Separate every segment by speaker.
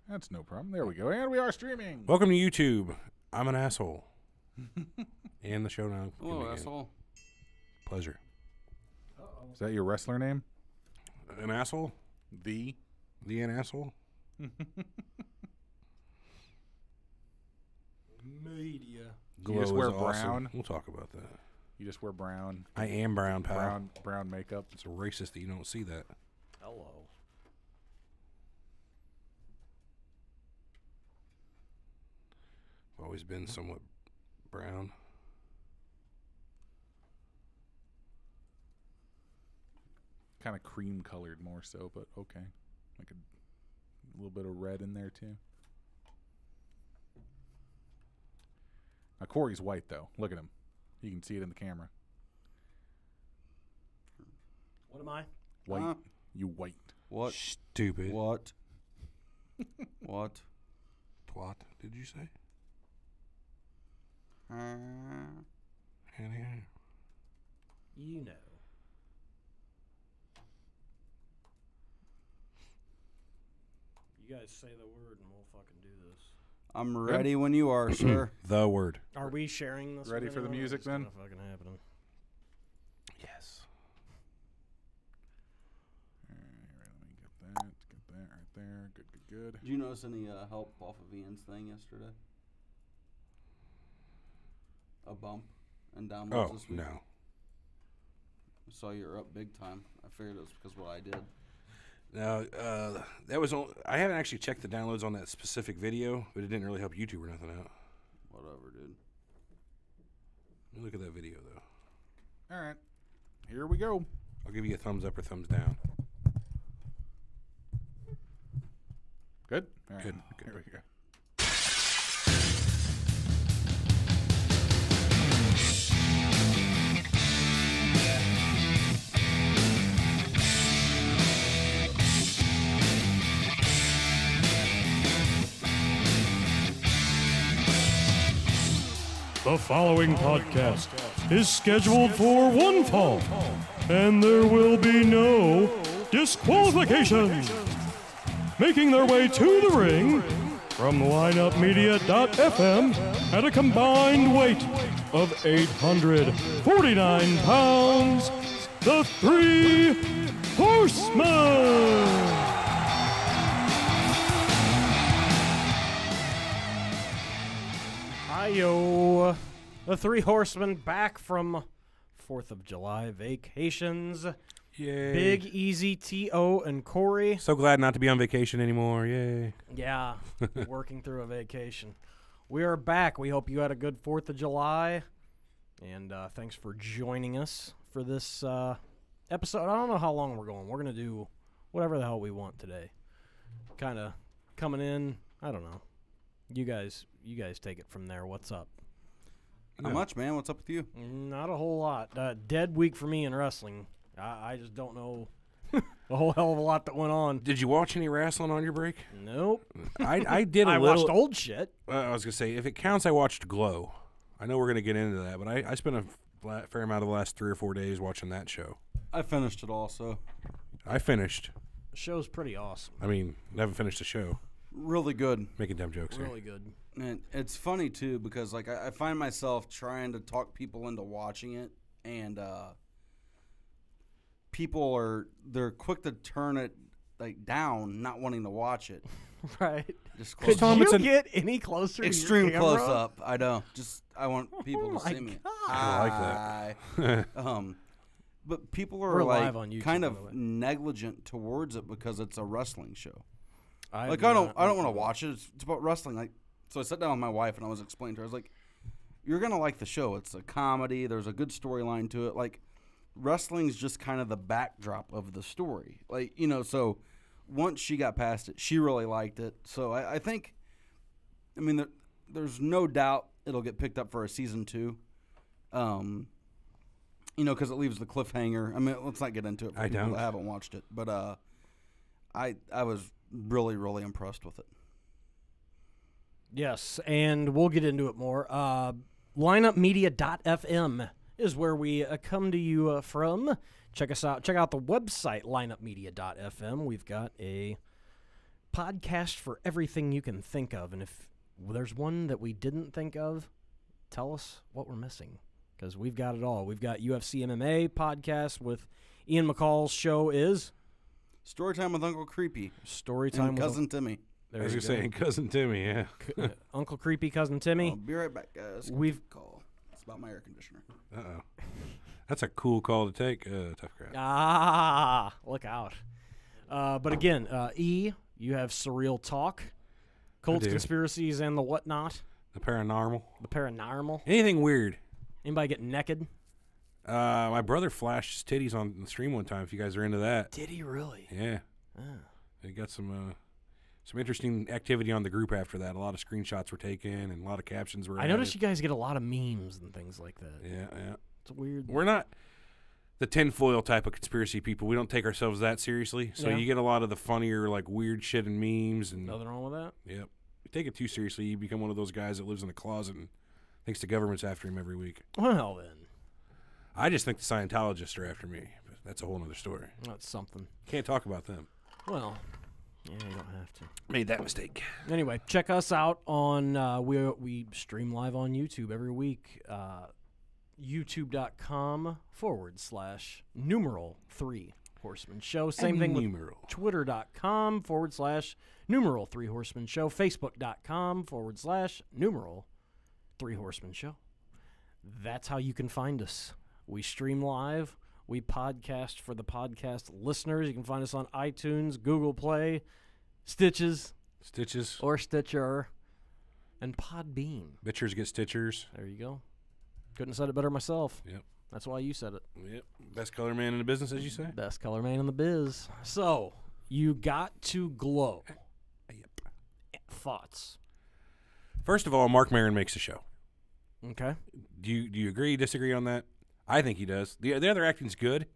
Speaker 1: That's no problem. There we go. And we are streaming.
Speaker 2: Welcome to YouTube. I'm an asshole. And the show now.
Speaker 3: Hello, asshole.
Speaker 2: Pleasure.
Speaker 1: Is that your wrestler name?
Speaker 2: An asshole?
Speaker 1: The
Speaker 2: an asshole?
Speaker 3: Media.
Speaker 2: Glow
Speaker 1: You just wear
Speaker 2: is awesome.
Speaker 1: brown?
Speaker 2: We'll talk about that.
Speaker 1: You just wear brown.
Speaker 2: I am brown, pal.
Speaker 1: Brown makeup.
Speaker 2: It's racist that you don't see that.
Speaker 3: Hello.
Speaker 2: I've always been somewhat brown.
Speaker 1: Kind of cream colored more so, but okay. Like a little bit of red in there too. Now Corey's white though. Look at him. You can see it in the camera.
Speaker 3: What am I?
Speaker 1: White. You white.
Speaker 3: What?
Speaker 2: Stupid.
Speaker 3: What? What?
Speaker 2: Twat, did you say?
Speaker 3: You know. You guys say the word and we'll fucking do this.
Speaker 4: I'm ready when you are, sir.
Speaker 2: The word.
Speaker 3: Are we sharing this?
Speaker 1: Ready
Speaker 3: with
Speaker 1: for the
Speaker 3: anyone, or
Speaker 1: music
Speaker 3: is this
Speaker 1: then?
Speaker 3: gonna fucking happening.
Speaker 2: Yes.
Speaker 1: All right, let me get that. Get that right there. Good, good, good.
Speaker 4: Did you notice any help off of Ian's thing yesterday? A bump and downloads this week?
Speaker 2: No.
Speaker 4: I saw you were up big time. I figured it was because of what I did.
Speaker 2: No, that was I haven't actually checked the downloads on that specific video, but it didn't really help YouTube or nothing out.
Speaker 4: Whatever, dude.
Speaker 2: Let me look at that video, though.
Speaker 1: All right. Here we go.
Speaker 2: I'll give you a thumbs up or thumbs down.
Speaker 1: Good? All right.
Speaker 2: Good.
Speaker 1: Here we go.
Speaker 5: The following podcast is scheduled for one fall, and there will be no disqualifications. Making their way to the ring from lineupmedia.fm at a combined weight of 849 pounds, the Three Horsemen.
Speaker 3: Hi-yo. The Three Horsemen back from 4th of July vacations.
Speaker 2: Yay.
Speaker 3: Big, Easy, T.O., and Corey.
Speaker 2: So glad not to be on vacation anymore. Yay.
Speaker 3: Yeah, working through a vacation. We are back. We hope you had a good 4th of July. And thanks for joining us for this episode. I don't know how long we're going. We're going to do whatever the hell we want today. Kind of coming in. I don't know. You guys take it from there. What's up?
Speaker 4: Not much, man. What's up with you?
Speaker 3: Not a whole lot. Dead week for me in wrestling. I just don't know a whole hell of a lot that went on.
Speaker 2: Did you watch any wrestling on your break?
Speaker 3: Nope.
Speaker 2: I did a
Speaker 3: I
Speaker 2: little.
Speaker 3: watched old shit.
Speaker 2: I was going to say, if it counts, I watched Glow. I know we're going to get into that, but I spent a fair amount of the last 3 or 4 days watching that show.
Speaker 4: I finished it all, so.
Speaker 2: I finished.
Speaker 3: The show's pretty awesome.
Speaker 2: I mean, I haven't finished the show.
Speaker 4: Really good.
Speaker 2: Making dumb jokes here.
Speaker 3: Really good.
Speaker 4: And it's funny, too, because like I find myself trying to talk people into watching it, and people they're quick to turn it like down, not wanting to watch it.
Speaker 3: Right.
Speaker 4: Just
Speaker 3: Could
Speaker 4: close
Speaker 3: you
Speaker 4: up.
Speaker 3: get any closer
Speaker 4: Extreme
Speaker 3: to your camera?
Speaker 4: close up. I know. Just I want people
Speaker 3: Oh
Speaker 4: to
Speaker 3: my
Speaker 4: see me.
Speaker 3: God.
Speaker 2: I like that.
Speaker 4: But people
Speaker 3: We're
Speaker 4: are
Speaker 3: live
Speaker 4: like
Speaker 3: on YouTube,
Speaker 4: kind
Speaker 3: by
Speaker 4: of
Speaker 3: the way.
Speaker 4: negligent towards it because it's a wrestling show.
Speaker 3: I
Speaker 4: Like I don't want to watch it. It's about wrestling. Like so, I sat down with my wife and I was explaining to her. I was like, "You're gonna like the show. It's a comedy. There's a good storyline to it. Like wrestling's just kind of the backdrop of the story. Like so." Once she got past it, she really liked it. So I think, I mean, there's no doubt it'll get picked up for a season 2. Because it leaves the cliffhanger. I mean, let's not get into it for people that haven't watched it. But I was really, really impressed with it.
Speaker 3: Yes, and we'll get into it more. Lineupmedia.fm is where we come to you from. Check us out. Check out the website, lineupmedia.fm. We've got a podcast for everything you can think of. And if there's one that we didn't think of, tell us what we're missing, because we've got it all. We've got UFC MMA podcast with Ian McCall's show is
Speaker 4: Storytime with Uncle Creepy.
Speaker 3: Storytime
Speaker 4: and
Speaker 3: with
Speaker 4: Cousin Timmy.
Speaker 3: There
Speaker 2: I was
Speaker 3: you
Speaker 2: going to say,
Speaker 3: go.
Speaker 2: Cousin Timmy, yeah.
Speaker 3: Uncle Creepy, Cousin Timmy.
Speaker 4: I'll be right back, guys.
Speaker 3: We've
Speaker 4: call. It's about my air conditioner.
Speaker 2: Uh-oh. That's a cool call to take, Tough Crowd.
Speaker 3: Look out. But again, E, you have Surreal Talk, Cults,
Speaker 2: do.
Speaker 3: Conspiracies, and the whatnot.
Speaker 2: The Paranormal.
Speaker 3: The paranormal.
Speaker 2: Anything weird.
Speaker 3: Anybody get naked?
Speaker 2: My brother flashed his titties on the stream one time, if you guys are into that.
Speaker 3: Did he really?
Speaker 2: Yeah. They got some interesting activity on the group after that. A lot of screenshots were taken and a lot of captions were
Speaker 3: I noticed you guys get a lot of memes and things like that.
Speaker 2: Yeah.
Speaker 3: It's weird.
Speaker 2: We're not the tinfoil type of conspiracy people. We don't take ourselves that seriously. So
Speaker 3: Yeah.
Speaker 2: you get a lot of the funnier, like, weird shit and memes. And
Speaker 3: Nothing wrong with that?
Speaker 2: Yep. You take it too seriously, you become one of those guys that lives in a closet and thinks the government's after him every week.
Speaker 3: Well, then.
Speaker 2: I just think the Scientologists are after me. But that's a whole other story.
Speaker 3: That's something.
Speaker 2: Can't talk about them.
Speaker 3: Well, yeah, you don't have to.
Speaker 2: Made that mistake.
Speaker 3: Anyway, check us out on, we stream live on YouTube every week. YouTube.com/Three Horsemen Show. Same thing with Twitter.com/Three Horsemen Show. Facebook.com/Three Horsemen Show. That's how you can find us. We stream live. We podcast for the podcast listeners. You can find us on iTunes, Google Play, Stitches, or Stitcher, and Podbean.
Speaker 2: Bitchers get stitchers.
Speaker 3: There you go. Couldn't have said it better myself.
Speaker 2: Yep.
Speaker 3: That's why you said it.
Speaker 2: Yep. Best color man in the business, as you say.
Speaker 3: Best color man in the biz. So, you got to glow.
Speaker 2: Yep.
Speaker 3: Thoughts?
Speaker 2: First of all, Marc Maron makes the show.
Speaker 3: Okay.
Speaker 2: Do you agree, disagree on that? I think he does. The other acting's good,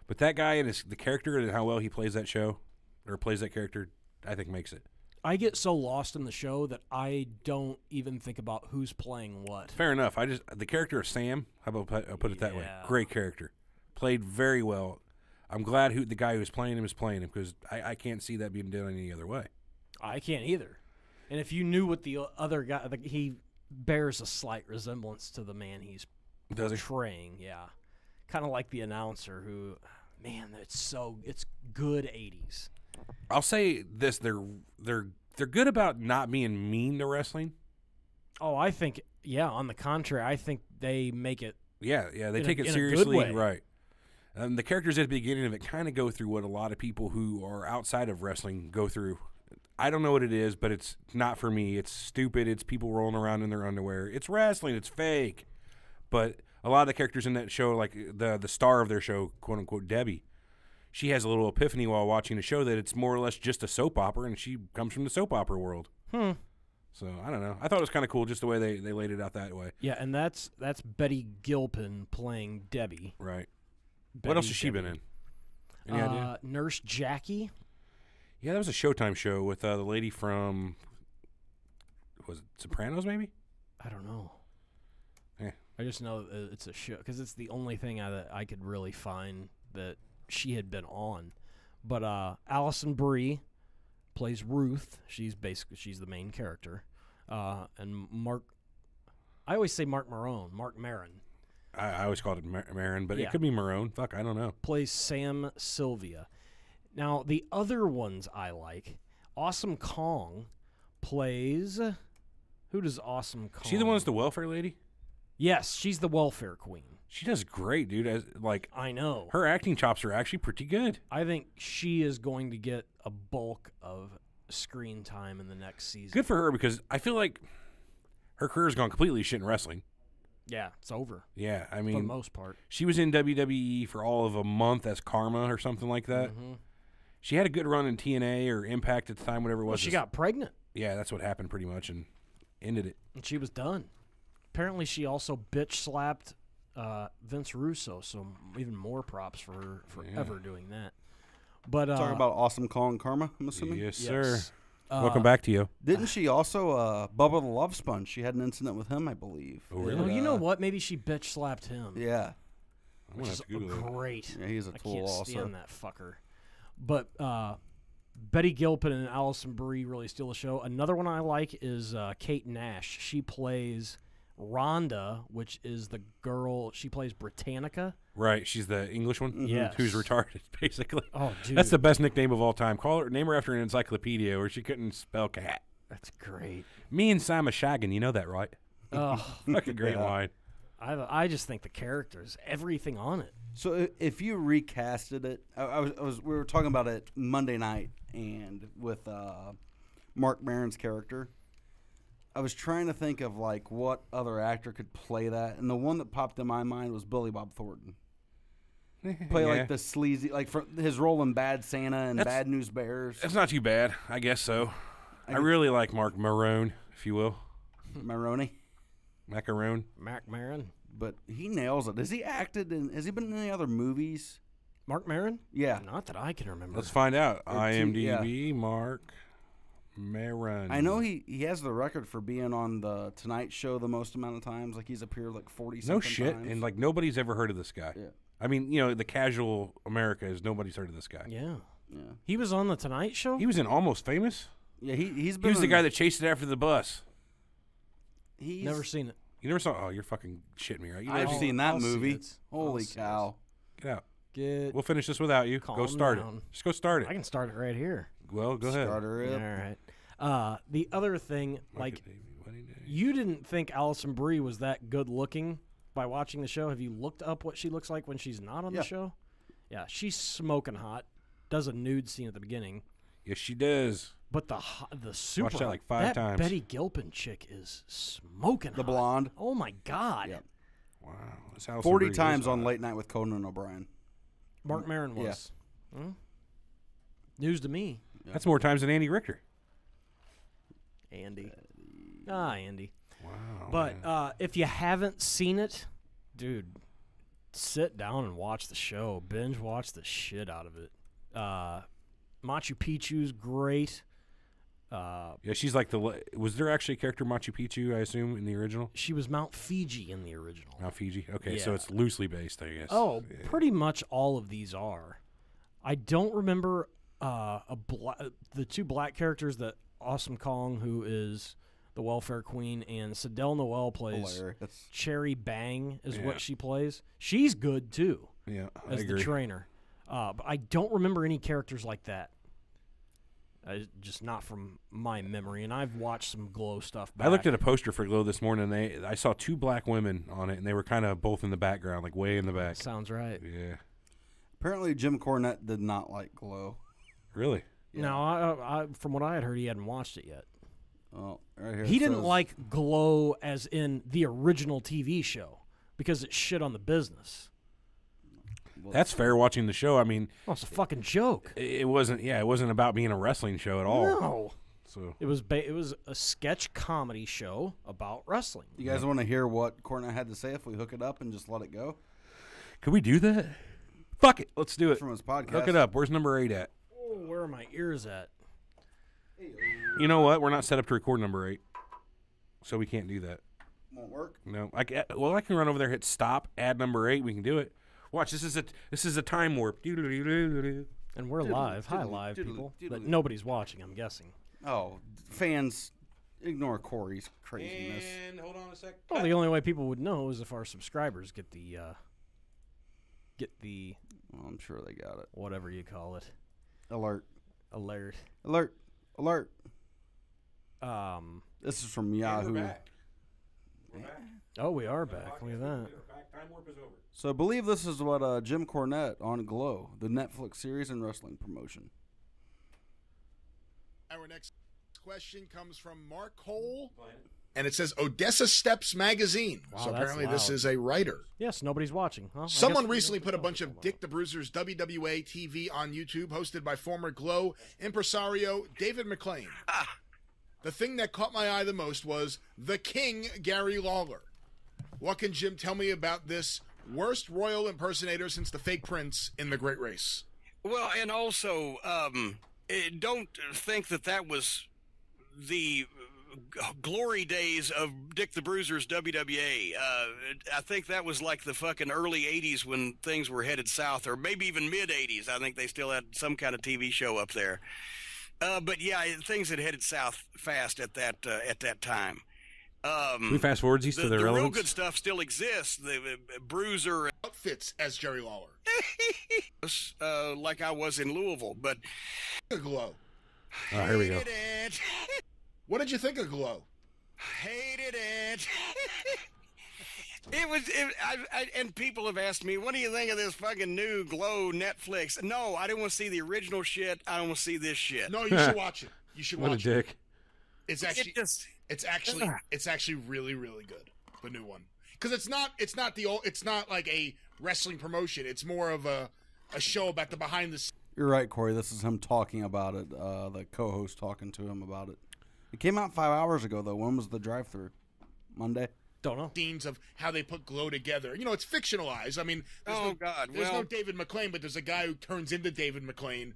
Speaker 2: but that guy and the character and how well he plays that show, or plays that character, I think makes it.
Speaker 3: I get so lost in the show that I don't even think about who's playing what.
Speaker 2: Fair enough. The character of Sam, how about I'll put it that way?
Speaker 3: Yeah.
Speaker 2: Great character. Played very well. I'm glad the guy who's playing him is playing him, because I can't see that being done any other way.
Speaker 3: I can't either. And if you knew what the other guy, he bears a slight resemblance to the man he's
Speaker 2: Does he?
Speaker 3: portraying. Yeah. Kind of like the announcer who, man, it's good 80s.
Speaker 2: I'll say this: they're good about not being mean to wrestling.
Speaker 3: Oh, I think, yeah, on the contrary, I think they make it.
Speaker 2: Yeah, they take it
Speaker 3: in a good
Speaker 2: seriously,
Speaker 3: way.
Speaker 2: right? The characters at the beginning of it kind of go through what a lot of people who are outside of wrestling go through. I don't know what it is, but it's not for me. It's stupid. It's people rolling around in their underwear. It's wrestling. It's fake. But a lot of the characters in that show, like the star of their show, quote unquote, Debbie, she has a little epiphany while watching the show that it's more or less just a soap opera, and she comes from the soap opera world. So I don't know. I thought it was kind of cool just the way they laid it out that way.
Speaker 3: Yeah, and that's Betty Gilpin playing Debbie.
Speaker 2: Right.
Speaker 3: Betty
Speaker 2: What else has she
Speaker 3: Debbie.
Speaker 2: been in? Any idea?
Speaker 3: Nurse Jackie.
Speaker 2: Yeah, that was a Showtime show with the lady from, was it Sopranos, maybe?
Speaker 3: I don't know.
Speaker 2: Yeah.
Speaker 3: I just know that it's a show because it's the only thing that I could really find that she had been on. But Alison Brie plays Ruth. She's the main character. And I always say Marc Maron. Marc Maron
Speaker 2: I always called it Maron, but
Speaker 3: Yeah.
Speaker 2: it could be Marone. Fuck, I don't know.
Speaker 3: plays Sam Sylvia. Now the other ones I like, Awesome Kong plays. Who does Awesome Kong?
Speaker 2: She the one that's the welfare lady?
Speaker 3: Yes, she's the welfare queen.
Speaker 2: She does great, dude.
Speaker 3: I know.
Speaker 2: Her acting chops are actually pretty good.
Speaker 3: I think she is going to get a bulk of screen time in the next season.
Speaker 2: Good for her, because I feel like her career's gone completely shit in wrestling.
Speaker 3: Yeah, it's over
Speaker 2: Yeah, I
Speaker 3: for the
Speaker 2: mean,
Speaker 3: most part.
Speaker 2: she was in WWE for all of a month as Karma or something like that. She had a good run in TNA or Impact at the time, whatever it was.
Speaker 3: Well, she got pregnant,
Speaker 2: Yeah, that's what happened pretty much, and ended it.
Speaker 3: and she was done. Apparently, she also bitch slapped Vince Russo, so even more props for her for ever doing that. But
Speaker 4: Talking about Awesome Kong Karma, I'm assuming.
Speaker 2: Yes,
Speaker 3: yes.
Speaker 2: sir. Welcome back to you.
Speaker 4: Didn't she also Bubba the Love Sponge? She had an incident with him, I believe.
Speaker 2: Oh, really?
Speaker 3: Oh, you know what? Maybe she bitch slapped him.
Speaker 4: Yeah.
Speaker 2: I'm
Speaker 3: Which
Speaker 2: gonna
Speaker 3: is
Speaker 2: have to Google that.
Speaker 3: great.
Speaker 4: Yeah, he's a
Speaker 3: I
Speaker 4: tool
Speaker 3: can't
Speaker 4: also.
Speaker 3: stand that fucker. But Betty Gilpin and Alison Brie really steal the show. Another one I like is Kate Nash. She plays Rhonda, which is the girl. She plays Britannica.
Speaker 2: Right, she's the English one.
Speaker 3: Yes.
Speaker 2: Who's retarded, basically.
Speaker 3: Oh, dude,
Speaker 2: That's the best nickname of all time. Name her after an encyclopedia, or she couldn't spell cat.
Speaker 3: That's great.
Speaker 2: Me and Simon Shaggin, you know that, right?
Speaker 3: Oh,
Speaker 2: Fucking great line.
Speaker 3: I just think the characters, everything on it.
Speaker 4: So if you recasted it, we were talking about it Monday night, and with Marc Maron's character, I was trying to think of like what other actor could play that, and the one that popped in my mind was Billy Bob Thornton. Play like the sleazy, like from his role in Bad Santa and Bad News Bears.
Speaker 2: That's not too bad, I guess so. I really like Marc Maron, if you will.
Speaker 4: Maroney.
Speaker 2: Macaron.
Speaker 3: Marc Maron.
Speaker 4: But he nails it. Has he been in any other movies?
Speaker 3: Marc Maron?
Speaker 4: Yeah.
Speaker 3: Not that I can remember.
Speaker 2: Let's find out.
Speaker 4: Or two,
Speaker 2: IMDb, Marc Maron.
Speaker 4: I know he has the record for being on the Tonight Show the most amount of times. Like he's appeared like 40-something
Speaker 2: No shit,
Speaker 4: times.
Speaker 2: and like nobody's ever heard of this guy.
Speaker 4: Yeah.
Speaker 2: I mean, you know, the casual America is nobody's heard of this guy.
Speaker 3: Yeah.
Speaker 4: Yeah.
Speaker 3: He was on the Tonight Show?
Speaker 2: He was in Almost Famous.
Speaker 4: Yeah, he's
Speaker 2: He
Speaker 4: been
Speaker 2: was the guy that chased it after the bus.
Speaker 4: he's
Speaker 3: Never seen it.
Speaker 2: You never saw? Oh, you're fucking shitting me, right? You
Speaker 4: I've
Speaker 2: never
Speaker 4: seen that
Speaker 3: I'll see
Speaker 4: movie.
Speaker 3: it.
Speaker 4: Holy
Speaker 3: I'll see
Speaker 4: cow.
Speaker 2: Get out.
Speaker 3: Get.
Speaker 2: We'll finish this without you.
Speaker 3: Calm
Speaker 2: Go start
Speaker 3: down.
Speaker 2: it. Just go start it.
Speaker 3: I can start it right here.
Speaker 2: Well, go ahead.
Speaker 4: Starter it.
Speaker 3: All right. The other thing, like, you didn't think Alison Brie was that good looking by watching the show. Have you looked up what she looks like when she's not on the show? Yeah, she's smoking hot. Does a nude scene at the beginning.
Speaker 2: Yes, she does.
Speaker 3: But the super
Speaker 2: Watched that
Speaker 3: hot-
Speaker 2: like 5 times.
Speaker 3: Betty Gilpin chick is smoking
Speaker 4: The
Speaker 3: hot.
Speaker 4: blonde.
Speaker 3: Oh my god.
Speaker 4: Yep.
Speaker 2: Wow. That's Alison
Speaker 4: 40
Speaker 2: Brie is
Speaker 4: times on
Speaker 2: hot.
Speaker 4: Late Night with Conan O'Brien.
Speaker 3: Marc Maron was. Hmm? News to me.
Speaker 2: That's more times than Andy Richter.
Speaker 3: Andy. Andy.
Speaker 2: Wow.
Speaker 3: But if you haven't seen it, dude, sit down and watch the show. Binge watch the shit out of it. Machu Picchu's great.
Speaker 2: Yeah, she's like was there actually a character Machu Picchu, I assume, in the original?
Speaker 3: She was Mount Fiji in the original.
Speaker 2: Mount Fiji? Okay, so
Speaker 3: Yeah.
Speaker 2: it's loosely based, I guess.
Speaker 3: Oh,
Speaker 2: Yeah.
Speaker 3: pretty much all of these are. I don't remember the two black characters that Awesome Kong, who is the welfare queen, and Sidel Noel plays.
Speaker 4: Hilarious.
Speaker 3: Cherry Bang is
Speaker 2: Yeah.
Speaker 3: what she plays. She's good too
Speaker 2: Yeah, I
Speaker 3: as the
Speaker 2: agree.
Speaker 3: trainer. But I don't remember any characters like that. Just not from my memory, and I've watched some Glow stuff back.
Speaker 2: I looked at a poster for Glow this morning, and I saw 2 black women on it, and they were kind of both in the background, like way in the back.
Speaker 3: Sounds right.
Speaker 2: Yeah.
Speaker 4: Apparently, Jim Cornette did not like Glow.
Speaker 2: Really?
Speaker 4: Yeah.
Speaker 3: No, I from what I had heard, he hadn't watched it yet.
Speaker 4: Oh, right here
Speaker 3: He
Speaker 4: it
Speaker 3: didn't
Speaker 4: says-
Speaker 3: like Glow as in the original TV show because it shit on the business.
Speaker 2: That's fair watching the show. I mean,
Speaker 3: Oh, it's a fucking joke.
Speaker 2: it wasn't about being a wrestling show at all.
Speaker 3: No,
Speaker 2: So
Speaker 3: it was a sketch comedy show about wrestling.
Speaker 4: You guys want to hear what Cornette had to say if we hook it up and just let it go?
Speaker 2: could we do that? Fuck it. Let's do it.
Speaker 4: From his podcast.
Speaker 2: Hook it up. Where's number 8 at?
Speaker 3: Oh, where are my ears at?
Speaker 2: You know what? We're not set up to record number 8, so we can't do that.
Speaker 4: Won't work.
Speaker 2: No. I can run over there, hit stop, add number 8. We can do it. Watch. This is a time warp.
Speaker 3: And we're
Speaker 4: Doodle,
Speaker 3: live. Hi,
Speaker 4: doodle,
Speaker 3: live
Speaker 4: doodle,
Speaker 3: people.
Speaker 4: doodle.
Speaker 3: But nobody's watching, I'm guessing.
Speaker 4: Oh, fans, ignore Corey's craziness.
Speaker 2: And hold on a sec.
Speaker 3: Well, the only way people would know is if our subscribers get the
Speaker 4: Well, I'm sure they got it.
Speaker 3: whatever you call it
Speaker 4: Alert.
Speaker 3: alert.
Speaker 4: Alert. Alert.
Speaker 3: Um.
Speaker 4: This is from Yahoo.
Speaker 2: We're back.
Speaker 3: Oh, we are back. Look at that.
Speaker 2: Time warp is over.
Speaker 4: So I believe this is what Jim Cornette on Glow, the Netflix series and wrestling promotion.
Speaker 6: Our next question comes from Mark Cole, and it says Odessa Steps Magazine.
Speaker 3: Wow,
Speaker 6: so
Speaker 3: that's
Speaker 6: apparently this
Speaker 3: loud.
Speaker 6: is a writer.
Speaker 3: Yes, nobody's watching. Huh? I
Speaker 6: Someone
Speaker 3: guess-
Speaker 6: recently put a bunch of Dick the Bruiser's WWA TV on YouTube, hosted by former Glow impresario David McClain. The thing that caught my eye the most was the King, Gary Lawler. What can Jim tell me about this worst royal impersonator since the fake prince in The Great Race?
Speaker 7: Well, and also, don't think that was the glory days of Dick the Bruiser's WWA. I think that was like the fucking early 80s when things were headed south, or maybe even mid 80s. I think they still had some kind of TV show up there. But yeah, things had headed south fast at that time.
Speaker 2: Can we fast forward these to their
Speaker 7: the real
Speaker 2: relevance?
Speaker 7: good stuff still exists. The Bruiser
Speaker 6: Outfits as Jerry Lawler.
Speaker 7: like I was in Louisville, but
Speaker 6: Glow.
Speaker 2: Oh, here we go.
Speaker 7: hated it.
Speaker 6: What did you think of Glow?
Speaker 7: Hated it. And people have asked me, what do you think of this fucking new Glow Netflix? No, I didn't want to see the original shit. I don't want to see this shit.
Speaker 6: No, you should watch it. You should
Speaker 2: What a
Speaker 6: watch it.
Speaker 2: dick.
Speaker 6: It's actually really, really good. The new one, because it's not like a wrestling promotion. It's more of a show about the behind the scenes.
Speaker 4: You're right, Corey. This is him talking about it. The co-host talking to him about it. It came out 5 hours ago, though. When was the drive-through? Monday?
Speaker 3: Don't know.
Speaker 6: Scenes of how they put Glow together. You know, it's fictionalized. I mean, there's no David McClain, but there's a guy who turns into David McClain,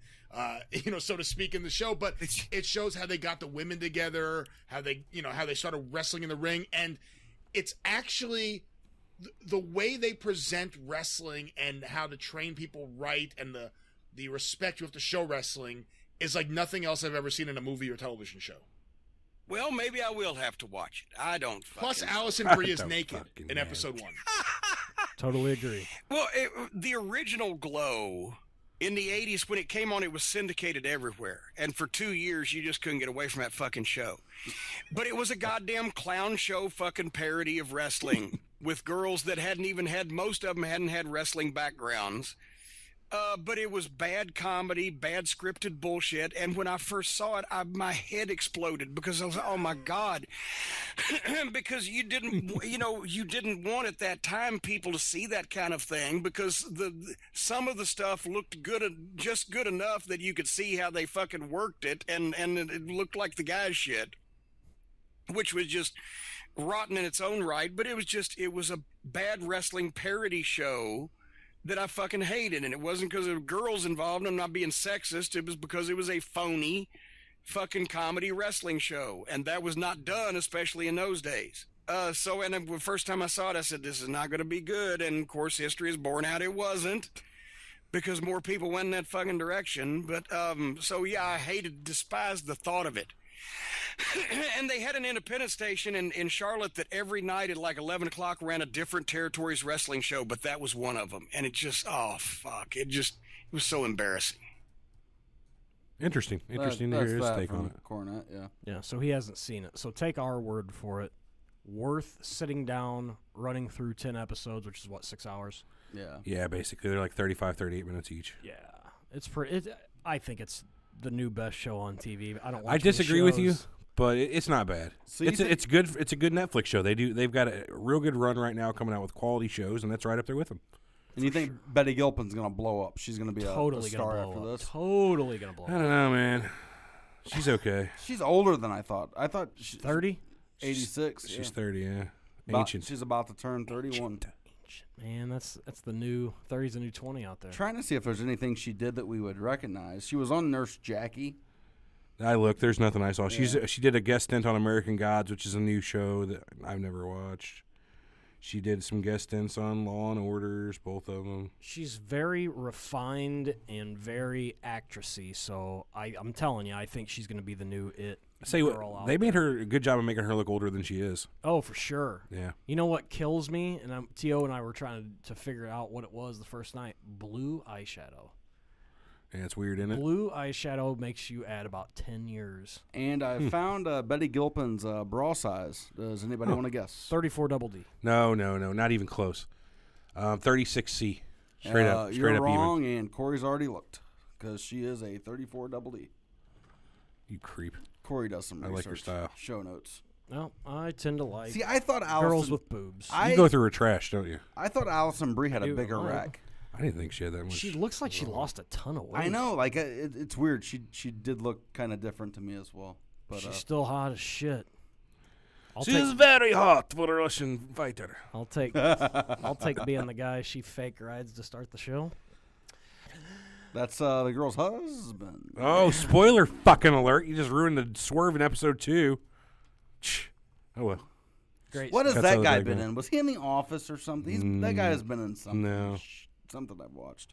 Speaker 6: so to speak, in the show. But it shows how they got the women together, how they started wrestling in the ring, and it's actually the way they present wrestling and how to train people right, and the respect you have to show wrestling is like nothing else I've ever seen in a movie or television show.
Speaker 7: Well, maybe I will have to watch it. I don't fucking
Speaker 6: Plus,
Speaker 7: know.
Speaker 6: Alison Brie is naked in episode 1.
Speaker 3: Totally agree.
Speaker 7: Well, the original Glow in the 80s, when it came on, it was syndicated everywhere. And for 2 years, you just couldn't get away from that fucking show. But it was a goddamn clown show fucking parody of wrestling with girls that most of them hadn't had wrestling backgrounds. But it was bad comedy, bad scripted bullshit. And when I first saw it, my head exploded because I was like, oh my God. Because you didn't want at that time people to see that kind of thing, because some of the stuff looked good, just good enough that you could see how they fucking worked it. And it looked like the guy's shit, which was just rotten in its own right. But it was a bad wrestling parody show that I fucking hated, and it wasn't because of girls involved. I'm not being sexist. It was because it was a phony fucking comedy wrestling show, and that was not done, especially in those days. And the first time I saw it, I said, this is not going to be good, and of course history is borne out it wasn't, because more people went in that fucking direction. But I despised the thought of it. And they had an independent station in Charlotte that every night at like 11 o'clock ran a different territories wrestling show, but that was one of them. And it just, oh, fuck. It was so embarrassing.
Speaker 2: Interesting to hear his take on it.
Speaker 4: Cornet, yeah.
Speaker 3: Yeah, so he hasn't seen it. So take our word for it. Worth sitting down, running through 10 episodes, which is what, 6 hours?
Speaker 4: Yeah.
Speaker 2: Yeah, basically. They're like 35, 38 minutes each.
Speaker 3: Yeah. I think it's the new best show on TV.
Speaker 2: I disagree with you, but it's not bad. So it's good. It's a good Netflix show. They've got a real good run right now, coming out with quality shows, and that's right up there with them.
Speaker 4: And you think Betty Gilpin's gonna blow up? She's gonna be a star after this.
Speaker 3: Totally gonna blow up.
Speaker 2: I don't know, man. She's okay.
Speaker 4: She's older than I thought. I thought
Speaker 3: 30,
Speaker 4: 86.
Speaker 2: She's 30. Yeah,
Speaker 4: ancient. She's about to turn 31.
Speaker 3: Man, that's the new 30's the new 20 out there.
Speaker 4: Trying to see if there's anything she did that we would recognize. She was on Nurse Jackie.
Speaker 2: I looked. There's nothing I saw. Yeah. She did a guest stint on American Gods, which is a new show that I've never watched. She did some guest stints on Law and Orders, both of them.
Speaker 3: She's very refined and very actressy, so I'm telling you, I think she's going to be the new it.
Speaker 2: They made her a good job of making her look older than she is.
Speaker 3: Oh, for sure.
Speaker 2: Yeah.
Speaker 3: You know what kills me? And T.O. and I were trying to figure out what it was the first night. Blue eyeshadow.
Speaker 2: Yeah, it's weird, isn't it?
Speaker 3: Blue eyeshadow makes you add about 10 years.
Speaker 4: And I found Betty Gilpin's bra size. Does anybody want to guess?
Speaker 3: 34 double D.
Speaker 2: No, not even close. 36C. Straight up.
Speaker 4: You're wrong, even. And Corey's already looked, because she is a 34 double D.
Speaker 2: You creep.
Speaker 4: Corey does some research.
Speaker 2: I like your style.
Speaker 4: Show notes.
Speaker 3: Well, I tend to like
Speaker 4: I thought
Speaker 3: girls with boobs.
Speaker 2: You go through her trash, don't you?
Speaker 4: I thought Alison Brie had a bigger rack.
Speaker 2: I didn't think she had that much.
Speaker 3: She looks like she lost a ton of weight.
Speaker 4: I know. Like, it's weird. She did look kind of different to me as well. But
Speaker 3: she's still hot as shit.
Speaker 2: She's very hot for a Russian fighter.
Speaker 3: I'll take being the guy she fake rides to start the show.
Speaker 4: That's the girl's husband.
Speaker 2: Oh, spoiler fucking alert. You just ruined the swerve in episode 2. Oh, well.
Speaker 3: Great.
Speaker 4: What has that guy been in? Was he in The Office or something? That guy has been in something.
Speaker 2: No.
Speaker 4: Something I've watched.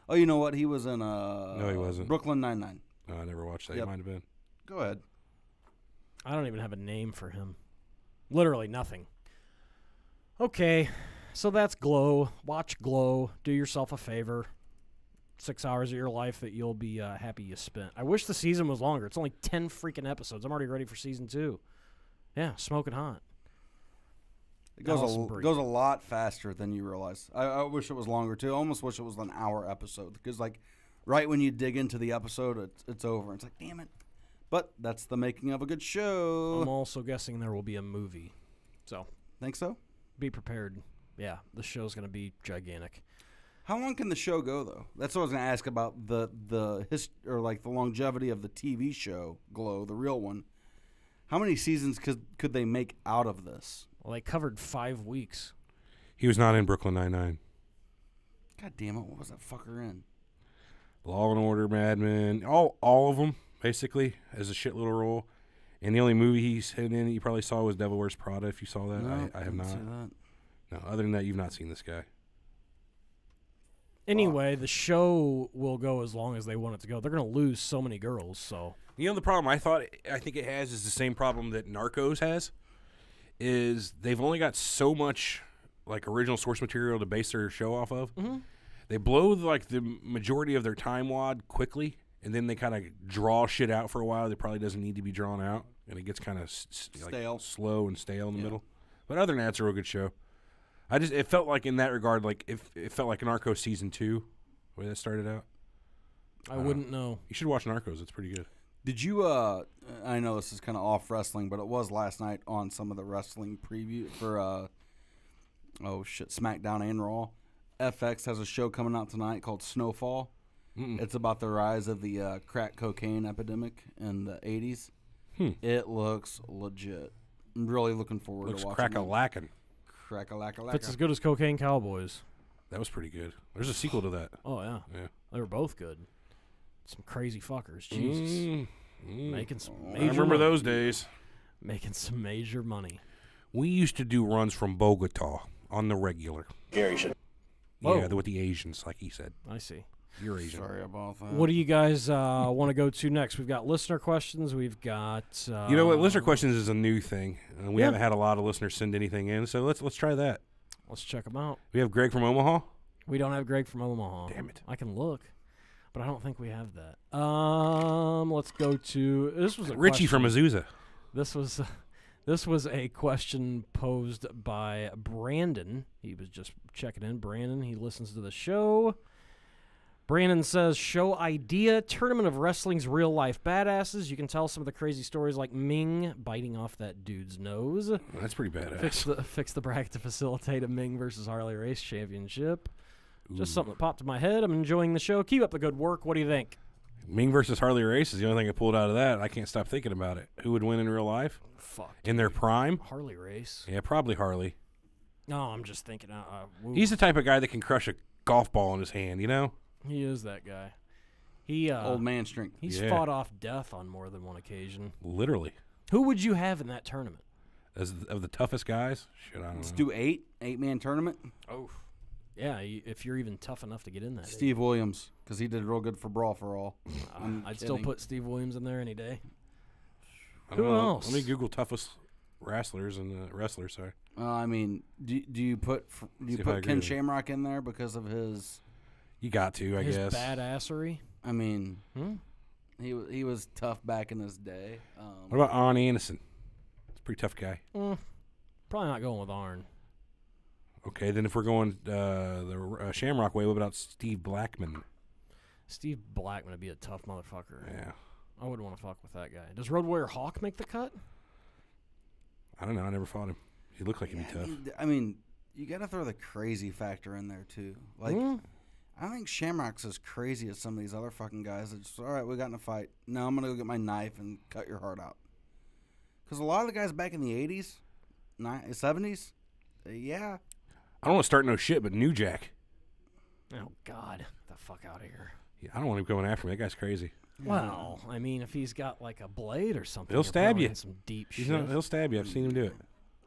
Speaker 4: Oh, you know what? He was in
Speaker 2: No, he wasn't.
Speaker 4: Brooklyn Nine-Nine.
Speaker 2: Oh, I never watched that.
Speaker 4: Yep.
Speaker 2: You might have been.
Speaker 4: Go ahead.
Speaker 3: I don't even have a name for him. Literally nothing. Okay, so that's Glow. Watch Glow. Do yourself a favor. 6 hours of your life that you'll be happy you spent. I wish the season was longer. It's only 10 freaking episodes. I'm already ready for season 2. Yeah, smoking hot.
Speaker 4: It goes
Speaker 3: Alison Brie.
Speaker 4: goes a lot faster than you realize. I wish it was longer too. I almost wish it was an hour episode because like right when you dig into the episode, it's over. It's like damn it. But that's the making of a good show.
Speaker 3: I'm also guessing there will be a movie. So
Speaker 4: Think so?
Speaker 3: be prepared. Yeah, the show's going to be gigantic.
Speaker 4: How long can the show go though? That's what I was gonna ask about the like the longevity of the TV show Glow, the real one. How many seasons could they make out of this?
Speaker 3: Well, they covered 5 weeks.
Speaker 2: He was not in Brooklyn Nine-Nine.
Speaker 4: God damn it! What was that fucker in?
Speaker 2: Law and Order, Mad Men, all of them basically as a shit little role. And the only movie he's in you probably saw was Devil Wears Prada. If you saw that,
Speaker 4: No,
Speaker 2: I have
Speaker 4: didn't
Speaker 2: not.
Speaker 4: see that.
Speaker 2: No, other than that, you've not seen this guy.
Speaker 3: Anyway, the show will go as long as they want it to go. They're going to lose so many girls, so...
Speaker 2: You know the problem I think it has is the same problem that Narcos has. Is they've only got so much like original source material to base their show off of.
Speaker 3: Mm-hmm.
Speaker 2: They blow like the majority of their time wad quickly, and then they kind of draw shit out for a while that probably doesn't need to be drawn out, and it gets kind of
Speaker 4: Stale.
Speaker 2: like slow and stale in the middle. But other than that, it's a real good show. It felt like in that regard, like it felt like Narcos season 2, the way that started out.
Speaker 3: I wouldn't know.
Speaker 2: You should watch Narcos; it's pretty good.
Speaker 4: Did you? I know this is kind of off wrestling, but it was last night on some of the wrestling preview for SmackDown and Raw. FX has a show coming out tonight called Snowfall. It's about the rise of the crack cocaine epidemic in the 80s. It looks legit. I'm really looking forward
Speaker 2: Looks
Speaker 4: to watching it.
Speaker 2: crack-a-lackin'.
Speaker 3: If it's as good as Cocaine Cowboys.
Speaker 2: That was pretty good. There's a sequel to that.
Speaker 3: Oh, yeah.
Speaker 2: Yeah.
Speaker 3: They were both good. Some crazy fuckers. Jesus. Making some major
Speaker 2: I remember
Speaker 3: money.
Speaker 2: those days.
Speaker 3: Making some major money.
Speaker 2: We used to do runs from Bogota on the regular.
Speaker 5: Gary should.
Speaker 2: Yeah, with the Asians, like he said.
Speaker 3: I see.
Speaker 2: You're Asian.
Speaker 4: Sorry about that.
Speaker 3: What do you guys want to go to next? We've got listener questions. We've got...
Speaker 2: You know what? Listener questions is a new thing. We
Speaker 3: Yeah.
Speaker 2: haven't had a lot of listeners send anything in, so let's try that.
Speaker 3: Let's check them out.
Speaker 2: We have Greg from Omaha.
Speaker 3: We don't have Greg from Omaha.
Speaker 2: Damn it.
Speaker 3: I can look, but I don't think we have that. Let's go to... This was a
Speaker 2: Richie
Speaker 3: question.
Speaker 2: from Azusa.
Speaker 3: This was a question posed by Brandon. He was just checking in. Brandon, he listens to the show. Brandon says, show idea, Tournament of Wrestling's real-life badasses. You can tell some of the crazy stories like Ming biting off that dude's nose.
Speaker 2: That's pretty badass.
Speaker 3: Fix the bracket to facilitate a Ming versus Harley Race championship. Just something that popped in my head. I'm enjoying the show. Keep up the good work. What do you think?
Speaker 2: Ming versus Harley Race is the only thing I pulled out of that. I can't stop thinking about it. Who would win in real life?
Speaker 3: Fuck.
Speaker 2: In their prime?
Speaker 3: Harley Race?
Speaker 2: Yeah, probably Harley.
Speaker 3: No, I'm just thinking.
Speaker 2: He's the type of guy that can crush a golf ball in his hand, you know?
Speaker 3: He is that guy. He
Speaker 4: Old man strength.
Speaker 3: He's
Speaker 2: Yeah.
Speaker 3: fought off death on more than one occasion.
Speaker 2: Literally.
Speaker 3: Who would you have in that tournament?
Speaker 2: Of the toughest guys? Shit, I don't
Speaker 4: Let's
Speaker 2: know.
Speaker 4: do eight-man tournament.
Speaker 3: Oh, yeah. If you're even tough enough to get in that,
Speaker 4: Steve Williams, because he did real good for Brawl for All.
Speaker 3: I'd still put Steve Williams in there any day.
Speaker 2: I don't
Speaker 3: Who
Speaker 2: know.
Speaker 3: else?
Speaker 2: Let me Google toughest wrestlers and wrestlers. Sorry.
Speaker 4: I mean, do you put
Speaker 2: See if I agree
Speaker 4: Ken
Speaker 2: with you.
Speaker 4: Shamrock in there because of his?
Speaker 2: You got to, I
Speaker 3: His
Speaker 2: guess.
Speaker 3: badassery.
Speaker 4: I mean,
Speaker 3: Hmm?
Speaker 4: he was tough back in his day.
Speaker 2: What about Arn Anderson? He's a pretty tough guy.
Speaker 3: Probably not going with Arn.
Speaker 2: Okay, then if we're going the Shamrock way, what about Steve Blackman?
Speaker 3: Steve Blackman would be a tough motherfucker.
Speaker 2: Yeah.
Speaker 3: I wouldn't want to fuck with that guy. Does Road Warrior Hawk make the cut?
Speaker 2: I don't know. I never fought him. He looked like he'd be tough.
Speaker 4: I mean, you got to throw the crazy factor in there too. Like, I think Shamrock's as crazy as some of these other fucking guys. That just, all right, we got in a fight. No, I'm gonna go get my knife and cut your heart out. Because a lot of the guys back in the '80s, '70s, yeah.
Speaker 2: I don't want to start no shit, but New Jack.
Speaker 3: Oh, God. Get the fuck out of here.
Speaker 2: Yeah, I don't want him going after me. That guy's crazy.
Speaker 3: Well, I mean, if he's got like a blade or something,
Speaker 2: He'll
Speaker 3: you're
Speaker 2: stab
Speaker 3: probably
Speaker 2: you.
Speaker 3: in some deep
Speaker 2: He's
Speaker 3: shit.
Speaker 2: not, he'll stab you. I've seen him do it.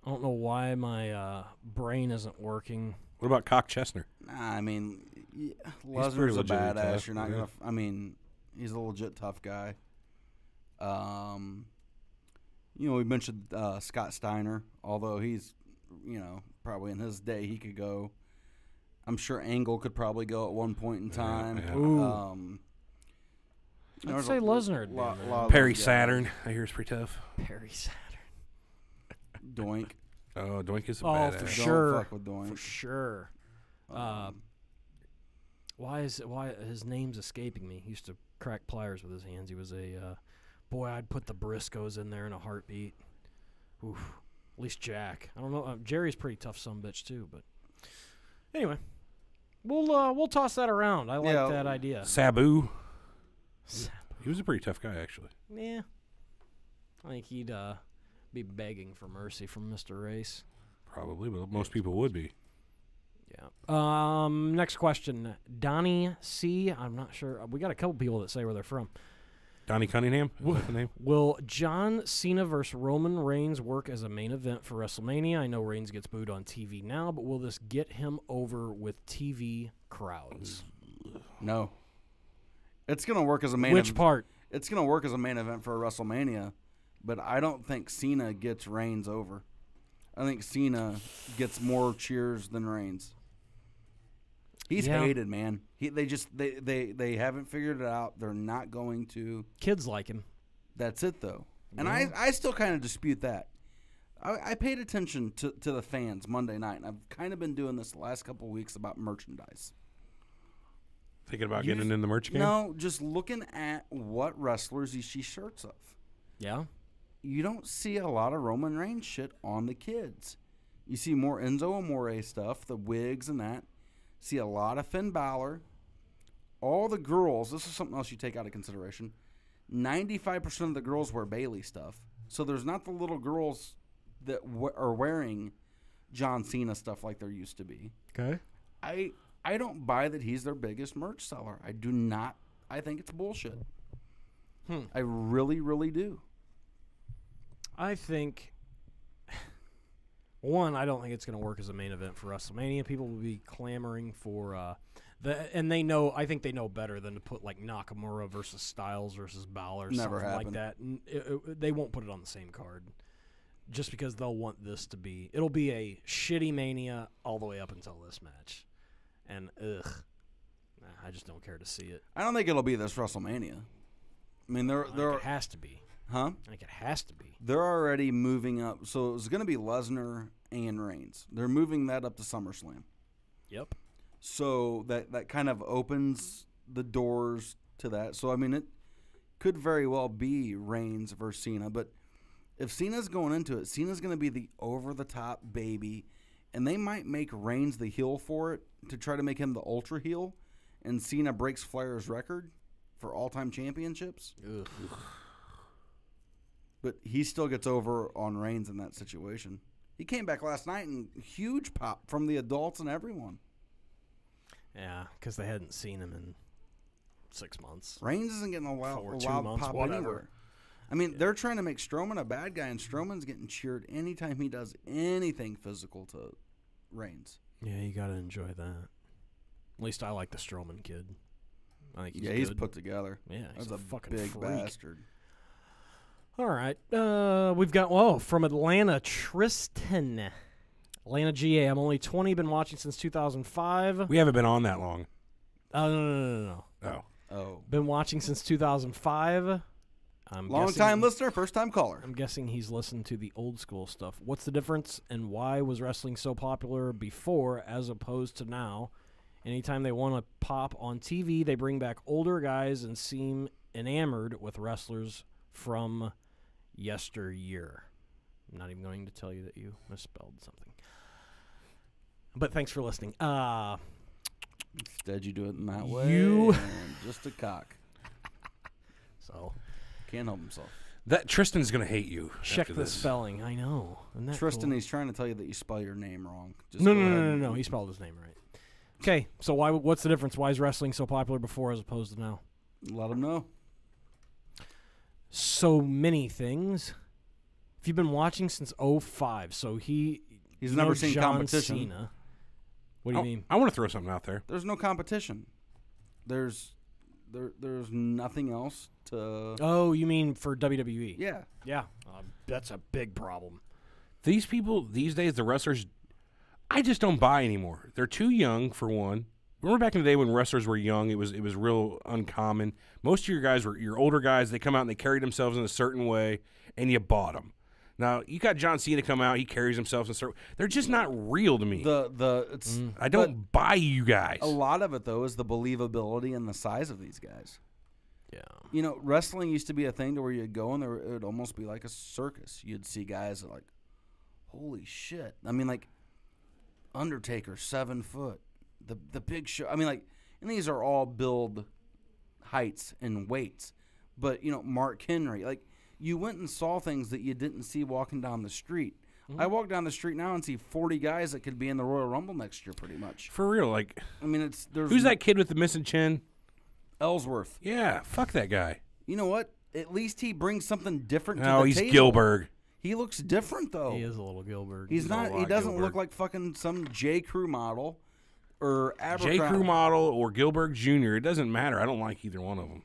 Speaker 3: I don't know why my brain isn't working.
Speaker 2: What about Cock Chestnur?
Speaker 4: Nah, I mean,
Speaker 2: pretty
Speaker 4: Lesnar's a
Speaker 2: legitimately
Speaker 4: badass.
Speaker 2: tough,
Speaker 4: You're not
Speaker 2: yeah.
Speaker 4: gonna. I mean, He's a legit tough guy. We mentioned Scott Steiner, although he's, probably in his day he could go. I'm sure Angle could probably go at one point in time.
Speaker 2: Yeah.
Speaker 3: Ooh. I'd say Lesnar.
Speaker 2: Perry Saturn, I hear is pretty tough.
Speaker 3: Perry Saturn.
Speaker 4: Doink.
Speaker 2: Oh, Doink is a
Speaker 3: Oh,
Speaker 2: badass.
Speaker 3: for
Speaker 4: Don't
Speaker 3: sure.
Speaker 4: fuck with Doink.
Speaker 3: For sure. Why his name's escaping me? He used to crack pliers with his hands. He was a boy. I'd put the Briscoes in there in a heartbeat. Oof. At least Jack. I don't know. Jerry's pretty tough sumbitch too. But anyway, we'll toss that around. I like that idea.
Speaker 2: Sabu. He was a pretty tough guy, actually.
Speaker 3: Yeah. I think he'd be begging for mercy from Mr. Race.
Speaker 2: Probably, but most people would be.
Speaker 3: Yeah. Next question. Donnie C. I'm not sure. We got a couple people that say where they're from.
Speaker 2: Donnie Cunningham? Is that the name?
Speaker 3: Will John Cena versus Roman Reigns work as a main event for WrestleMania? I know Reigns gets booed on TV now, but will this get him over with TV crowds?
Speaker 4: No. It's going to work as a main
Speaker 3: Which
Speaker 4: event.
Speaker 3: part?
Speaker 4: It's going to work as a main event for a WrestleMania, but I don't think Cena gets Reigns over. I think Cena gets more cheers than Reigns. He's hated, man. They haven't figured it out. They're not going to.
Speaker 3: Kids like him.
Speaker 4: That's it, though. And I still kind of dispute that. I paid attention to the fans Monday night, and I've kind of been doing this the last couple of weeks about merchandise.
Speaker 2: Thinking about getting in the merch game?
Speaker 4: No, just looking at what wrestlers you see shirts of.
Speaker 3: Yeah.
Speaker 4: You don't see a lot of Roman Reigns shit on the kids. You see more Enzo Amore stuff, the wigs and that. See a lot of Finn Balor. All the girls, this is something else you take out of consideration. 95% of the girls wear Bayley stuff. So there's not the little girls that are wearing John Cena stuff like there used to be.
Speaker 3: Okay.
Speaker 4: I don't buy that he's their biggest merch seller. I do not. I think it's bullshit. I really, really do.
Speaker 3: I think, one, I don't think it's going to work as a main event for WrestleMania. People will be clamoring for and they know. I think they know better than to put like Nakamura versus Styles versus Balor,
Speaker 4: Never
Speaker 3: something like
Speaker 4: happened.
Speaker 3: that. And they won't put it on the same card, just because they'll want this to be. It'll be a shitty Mania all the way up until this match, and I just don't care to see it.
Speaker 4: I don't think it'll be this WrestleMania. I mean,
Speaker 3: It has to be.
Speaker 4: Huh?
Speaker 3: I think it has to be.
Speaker 4: They're already moving up. So it was going to be Lesnar and Reigns. They're moving that up to SummerSlam.
Speaker 3: Yep.
Speaker 4: So that kind of opens the doors to that. So, I mean, it could very well be Reigns versus Cena. But if Cena's going into it, Cena's going to be the over-the-top baby. And they might make Reigns the heel for it to try to make him the ultra heel. And Cena breaks Flair's record for all-time championships.
Speaker 3: Ugh.
Speaker 4: But he still gets over on Reigns in that situation. He came back last night and huge pop from the adults and everyone.
Speaker 3: Yeah, because they hadn't seen him in 6 months.
Speaker 4: Reigns isn't getting a wild
Speaker 3: 2 months,
Speaker 4: pop
Speaker 3: whatever.
Speaker 4: anywhere. I mean, they're trying to make Strowman a bad guy, and Strowman's getting cheered anytime he does anything physical to Reigns.
Speaker 3: Yeah, you got to enjoy that. At least I like the Strowman kid. I think he's
Speaker 4: He's
Speaker 3: good.
Speaker 4: put together.
Speaker 3: Yeah, he's
Speaker 4: That's
Speaker 3: a
Speaker 4: a
Speaker 3: fucking
Speaker 4: big
Speaker 3: freak.
Speaker 4: bastard.
Speaker 3: All right. We've got, from Atlanta, Tristan. Atlanta, GA. I'm only 20, been watching since 2005.
Speaker 2: We haven't been on that long.
Speaker 3: Oh, no.
Speaker 4: Oh.
Speaker 3: Been watching since 2005.
Speaker 4: Long-time listener, first-time caller.
Speaker 3: I'm guessing he's listened to the old school stuff. What's the difference, and why was wrestling so popular before as opposed to now? Anytime they want to pop on TV, they bring back older guys and seem enamored with wrestlers from yesteryear. I'm not even going to tell you that you misspelled something. But thanks for listening.
Speaker 4: Instead, you do it in that way.
Speaker 3: You-
Speaker 4: and just a cock.
Speaker 3: So
Speaker 4: Can't help himself.
Speaker 2: That Tristan's going to hate you.
Speaker 3: check
Speaker 2: after
Speaker 3: the
Speaker 2: this.
Speaker 3: spelling. I know. Isn't that
Speaker 4: Tristan,
Speaker 3: cool?
Speaker 4: he's trying to tell you that you spell your name wrong. Just
Speaker 3: No.
Speaker 4: go ahead.
Speaker 3: He spelled his name right. Okay, so what's the difference? Why is wrestling so popular before as opposed to now?
Speaker 4: Let him know.
Speaker 3: So many things. If you've been watching since 2005, so
Speaker 4: He's
Speaker 3: you
Speaker 4: never
Speaker 3: know
Speaker 4: seen
Speaker 3: John
Speaker 4: competition.
Speaker 3: Cena. What do you mean?
Speaker 2: I want to throw something out there.
Speaker 4: There's no competition. There's there's nothing else to.
Speaker 3: Oh, you mean for WWE?
Speaker 4: Yeah.
Speaker 3: Yeah. That's a big problem.
Speaker 2: These people these days, the wrestlers, I just don't buy anymore. They're too young for one. Remember back in the day when wrestlers were young, it was real uncommon. Most of your guys were your older guys. They come out and they carry themselves in a certain way, and you bought them. Now you got John Cena come out, he carries himself in a certain. They're just not real to me. I don't buy you guys.
Speaker 4: A lot of it though is the believability and the size of these guys.
Speaker 3: Yeah.
Speaker 4: You know, wrestling used to be a thing to where you'd go and it would almost be like a circus. You'd see guys that like, holy shit. I mean, like Undertaker, 7 foot. The Big Show. I mean, like, and these are all build heights and weights. But, you know, Mark Henry. Like, you went and saw things that you didn't see walking down the street. Mm-hmm. I walk down the street now and see 40 guys that could be in the Royal Rumble next year pretty much.
Speaker 2: For real. Like,
Speaker 4: I mean,
Speaker 2: who's that kid with the missing chin?
Speaker 4: Ellsworth.
Speaker 2: Yeah, fuck that guy.
Speaker 4: You know what? At least he brings something different to
Speaker 2: No,
Speaker 4: the
Speaker 2: he's
Speaker 4: table.
Speaker 2: Gilbert.
Speaker 4: He looks different, though.
Speaker 3: He is a little Gilbert.
Speaker 4: He's not. He doesn't
Speaker 2: Gilbert.
Speaker 4: look like fucking some J. Crew model or Abercrombie.
Speaker 2: J. Crew model or Gilbert Jr. It doesn't matter. I don't like either one of them.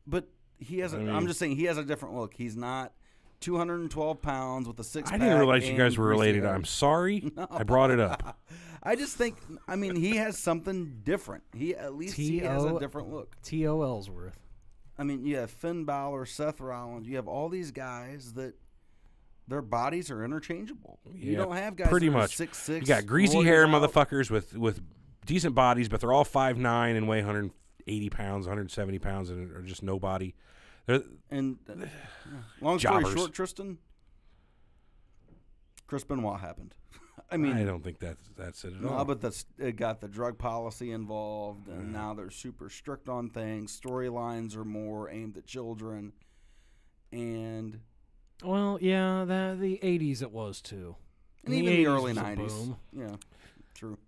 Speaker 4: But he has.
Speaker 2: I
Speaker 4: I'm just saying he has a different look. He's not 212 pounds with a six-pack.
Speaker 2: I didn't realize you guys were
Speaker 4: and greasy
Speaker 2: related.
Speaker 4: hair.
Speaker 2: I'm sorry. I brought it up.
Speaker 4: I just think. I mean, he has something different. He has a different look.
Speaker 3: T.O. Ellsworth.
Speaker 4: I mean, you have Finn Balor, Seth Rollins. You have all these guys that their bodies are interchangeable. You don't have guys
Speaker 2: pretty
Speaker 4: that are
Speaker 2: much
Speaker 4: 6'6".
Speaker 2: You got greasy
Speaker 4: roided
Speaker 2: hair
Speaker 4: out.
Speaker 2: motherfuckers with decent bodies, but they're all 5'9" and weigh 180 pounds, 170 pounds, and are just nobody.
Speaker 4: And long story
Speaker 2: Jobbers.
Speaker 4: short, Tristan, Chris Benoit happened. I mean,
Speaker 2: I don't think that's it at all.
Speaker 4: no, but it got the drug policy involved, and now they're super strict on things. Storylines are more aimed at children, and
Speaker 3: Well, yeah, the 80s it was too.
Speaker 4: even the
Speaker 3: 80s
Speaker 4: early
Speaker 3: was a
Speaker 4: 90s.
Speaker 3: boom.
Speaker 4: Yeah, true.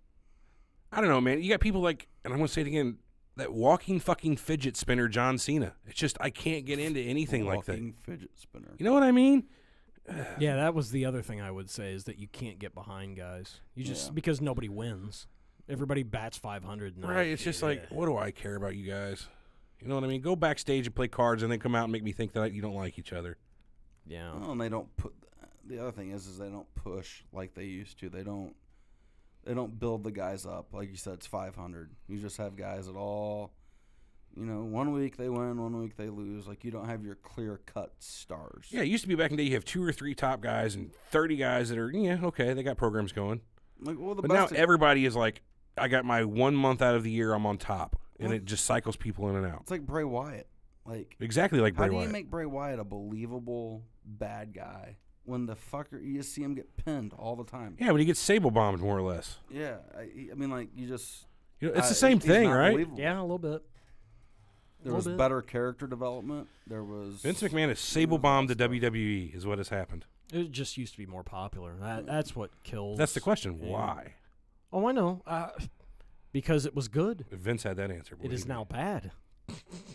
Speaker 2: I don't know, man. You got people like, and I'm going to say it again, that walking fucking fidget spinner John Cena. It's just, I can't get into anything like that.
Speaker 4: Walking fidget spinner.
Speaker 2: You know what I mean?
Speaker 3: Yeah, that was the other thing I would say is that you can't get behind guys. You just because nobody wins. Everybody bats 500.
Speaker 2: Right. It's just like, what do I care about you guys? You know what I mean? Go backstage and play cards and then come out and make me think that you don't like each other.
Speaker 3: Yeah.
Speaker 4: Well, and they don't put. The other thing is they don't push like they used to. They don't build the guys up like you said. It's 500. You just have guys that all, you know, 1 week they win, 1 week they lose. Like you don't have your clear cut stars.
Speaker 2: Yeah, it used to be back in the day you have 2 or 3 top guys and 30 guys that are, okay, they got programs going.
Speaker 4: Like, well,
Speaker 2: But now everybody is like, I got my 1 month out of the year, I'm on top. And it just cycles people in and out.
Speaker 4: It's like Bray Wyatt. Like
Speaker 2: Exactly like Bray
Speaker 4: how do
Speaker 2: Wyatt.
Speaker 4: you make Bray Wyatt a believable bad guy when the fucker you just see him get pinned all the time?
Speaker 2: Yeah, when he gets sable bombed more or less.
Speaker 4: Yeah, I mean, like you just.
Speaker 2: It's the same
Speaker 4: he's
Speaker 2: thing,
Speaker 4: not
Speaker 2: right?
Speaker 4: believable.
Speaker 3: Yeah, a little bit.
Speaker 4: There was better character development. There was
Speaker 2: Vince McMahon has sable bombed the WWE is what has happened.
Speaker 3: It just used to be more popular. That's what kills.
Speaker 2: That's the question.
Speaker 3: Yeah.
Speaker 2: Why?
Speaker 3: Oh, I know. Because it was good.
Speaker 2: If Vince had that answer.
Speaker 3: It is
Speaker 2: believe me.
Speaker 3: now bad.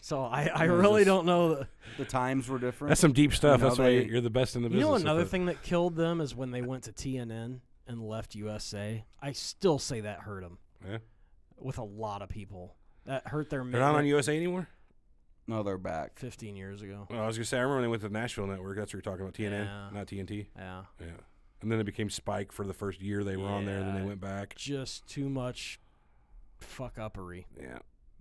Speaker 3: So I really don't know.
Speaker 4: The times were different.
Speaker 2: That's some deep stuff.
Speaker 4: You know,
Speaker 2: That's why you're the best in the
Speaker 3: You
Speaker 2: business.
Speaker 3: know
Speaker 2: with
Speaker 3: another
Speaker 2: it.
Speaker 3: thing that killed them is when they went to TNN and left USA. I still say that hurt them.
Speaker 2: Yeah.
Speaker 3: With a lot of people. That hurt their
Speaker 2: They're not on USA anymore?
Speaker 4: No, they're back.
Speaker 3: 15 years ago.
Speaker 2: Well, I was going to say, I remember when they went to the Nashville Network. That's what you're talking about, TNN,
Speaker 3: Yeah.
Speaker 2: not TNT.
Speaker 3: Yeah.
Speaker 2: Yeah. And then it became Spike for the first year they were on there, and then they went back.
Speaker 3: Just too much fuck-uppery.
Speaker 2: Yeah.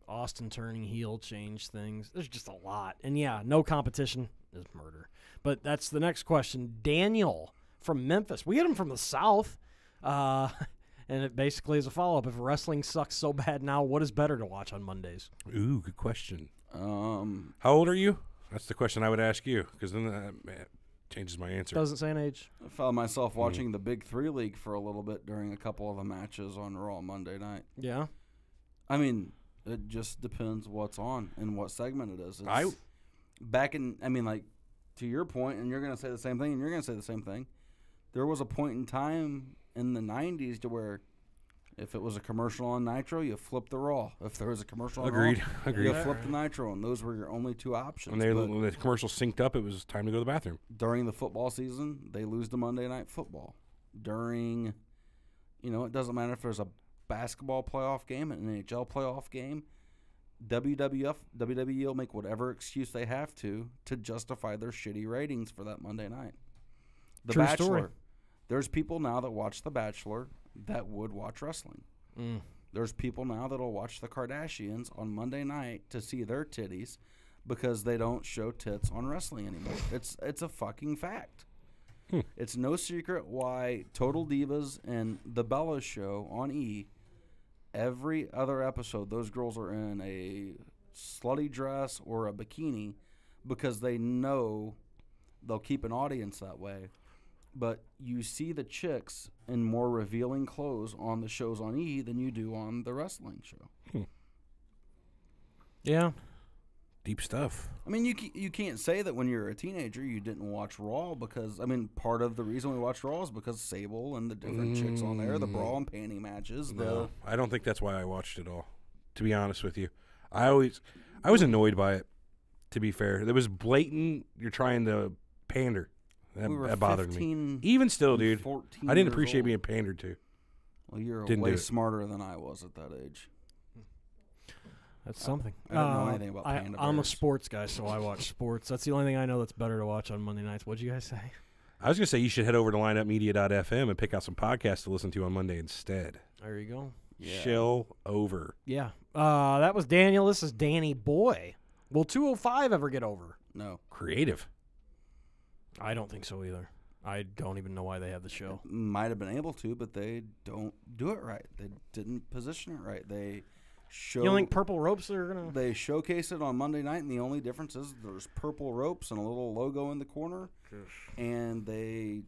Speaker 3: Austin turning heel changed things. There's just a lot. And, yeah, no competition is murder. But that's the next question. Daniel from Memphis. We get him from the South. And it basically is a follow-up. If wrestling sucks so bad now, what is better to watch on Mondays?
Speaker 2: Ooh, good question.
Speaker 4: Um,
Speaker 2: How old are you? That's the question I would ask you, because then that changes my answer.
Speaker 3: Doesn't say an age.
Speaker 4: I found myself watching the Big Three League for a little bit during a couple of the matches on Raw Monday night.
Speaker 3: Yeah.
Speaker 4: I mean, it just depends what's on and what segment it is. It's like, to your point, and you're going to say the same thing, and you're going to say the same thing. There was a point in time in the 90s to where if it was a commercial on Nitro, you flipped the Raw. If there was a commercial on Raw, you flipped the Nitro, and those were your only two options.
Speaker 2: When the commercial synced up, it was time to go to the bathroom.
Speaker 4: During the football season, they lose to Monday Night Football. During, it doesn't matter if there's a basketball playoff game, an NHL playoff game, WWE will make whatever excuse they have to justify their shitty ratings for that Monday night. The
Speaker 3: True
Speaker 4: Bachelor.
Speaker 3: story.
Speaker 4: There's people now that watch The Bachelor that would watch wrestling. There's people now that'll watch the Kardashians on Monday night to see their titties because they don't show tits on wrestling anymore. It's a fucking fact. It's no secret why Total Divas and The Bella Show on E, every other episode, those girls are in a slutty dress or a bikini because they know they'll keep an audience that way. But you see the chicks in more revealing clothes on the shows on E than you do on the wrestling show.
Speaker 3: Yeah.
Speaker 2: Deep stuff.
Speaker 4: I mean, you can't say that when you're a teenager you didn't watch Raw because, I mean, part of the reason we watched Raw is because Sable and the different chicks on there, the bra and panty matches.
Speaker 2: No, I don't think that's why I watched it all, to be honest with you. I was annoyed by it, to be fair. There was blatant, you're trying to pander. That bothered me. Even still, dude, I didn't appreciate being pandered to.
Speaker 4: Well, you're
Speaker 2: Didn't
Speaker 4: way
Speaker 2: do it.
Speaker 4: smarter than I was at that age.
Speaker 3: That's something.
Speaker 4: I don't know anything about panda
Speaker 3: I'm a
Speaker 4: bears.
Speaker 3: sports guy, so I watch sports. That's the only thing I know that's better to watch on Monday nights. What'd you guys say?
Speaker 2: I was going to say you should head over to lineupmedia.fm and pick out some podcasts to listen to on Monday instead.
Speaker 3: There you go.
Speaker 4: Yeah.
Speaker 2: Chill over.
Speaker 3: Yeah. That was Daniel. This is Danny Boy. Will 205 ever get over?
Speaker 4: No.
Speaker 2: Creative.
Speaker 3: I don't think so either. I don't even know why they have the show.
Speaker 4: Might have been able to, but they don't do it right. They didn't position it right. They show.
Speaker 3: You don't think Purple Ropes are gonna?
Speaker 4: They showcase it on Monday night, and the only difference is there's purple ropes and a little logo in the corner, and they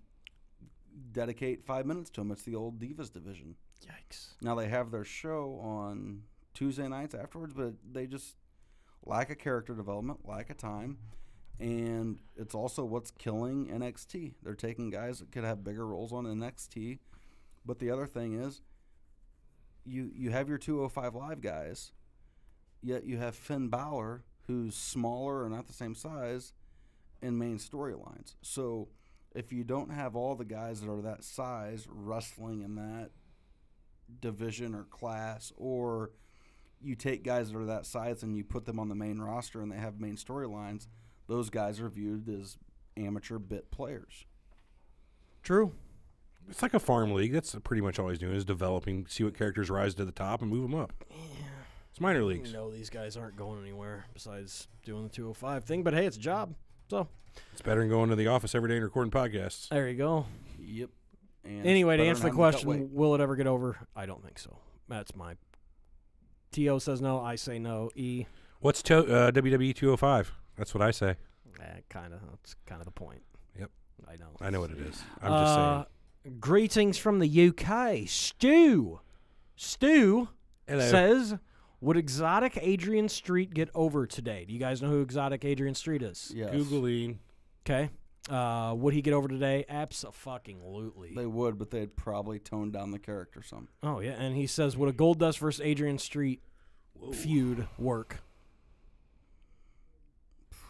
Speaker 4: dedicate 5 minutes to them. It's the old Divas division.
Speaker 3: Yikes.
Speaker 4: Now they have their show on Tuesday nights afterwards, but they just lack a character development, lack a time, and it's also what's killing NXT. They're taking guys that could have bigger roles on NXT, but the other thing is you have your 205 Live guys, yet you have Finn Balor, who's smaller or not the same size, in main storylines. So if you don't have all the guys that are that size wrestling in that division or class, or you take guys that are that size and you put them on the main roster and they have main storylines, those guys are viewed as amateur bit players.
Speaker 3: True.
Speaker 2: It's like a farm league. That's pretty much all he's doing is developing, see what characters rise to the top and move them up.
Speaker 3: Yeah.
Speaker 2: It's minor leagues.
Speaker 3: No, these guys aren't going anywhere besides doing the 205 thing, but hey, it's a job. So
Speaker 2: It's better than going to the office every day and recording podcasts.
Speaker 3: there you go.
Speaker 4: Yep. And
Speaker 3: Anyway,
Speaker 4: it's
Speaker 3: to
Speaker 4: better
Speaker 3: answer the
Speaker 4: than having to cut
Speaker 3: question,
Speaker 4: weight.
Speaker 3: will it ever get over? I don't think so. That's my. T.O. says no. I say no. E.
Speaker 2: What's WWE 205? That's what I say.
Speaker 3: Kind of. That's kind of the point.
Speaker 2: Yep.
Speaker 3: I know.
Speaker 2: I know what it is. I'm just saying.
Speaker 3: Greetings from the UK. Stu
Speaker 2: Hello.
Speaker 3: says, would Exotic Adrian Street get over today? Do you guys know who Exotic Adrian Street is?
Speaker 4: Yes.
Speaker 2: Googling.
Speaker 3: Okay. Would he get over today? Abso-fucking-lutely.
Speaker 4: They would, but they'd probably tone down the character some.
Speaker 3: Oh, yeah. And he says, would a Goldust versus Adrian Street feud work?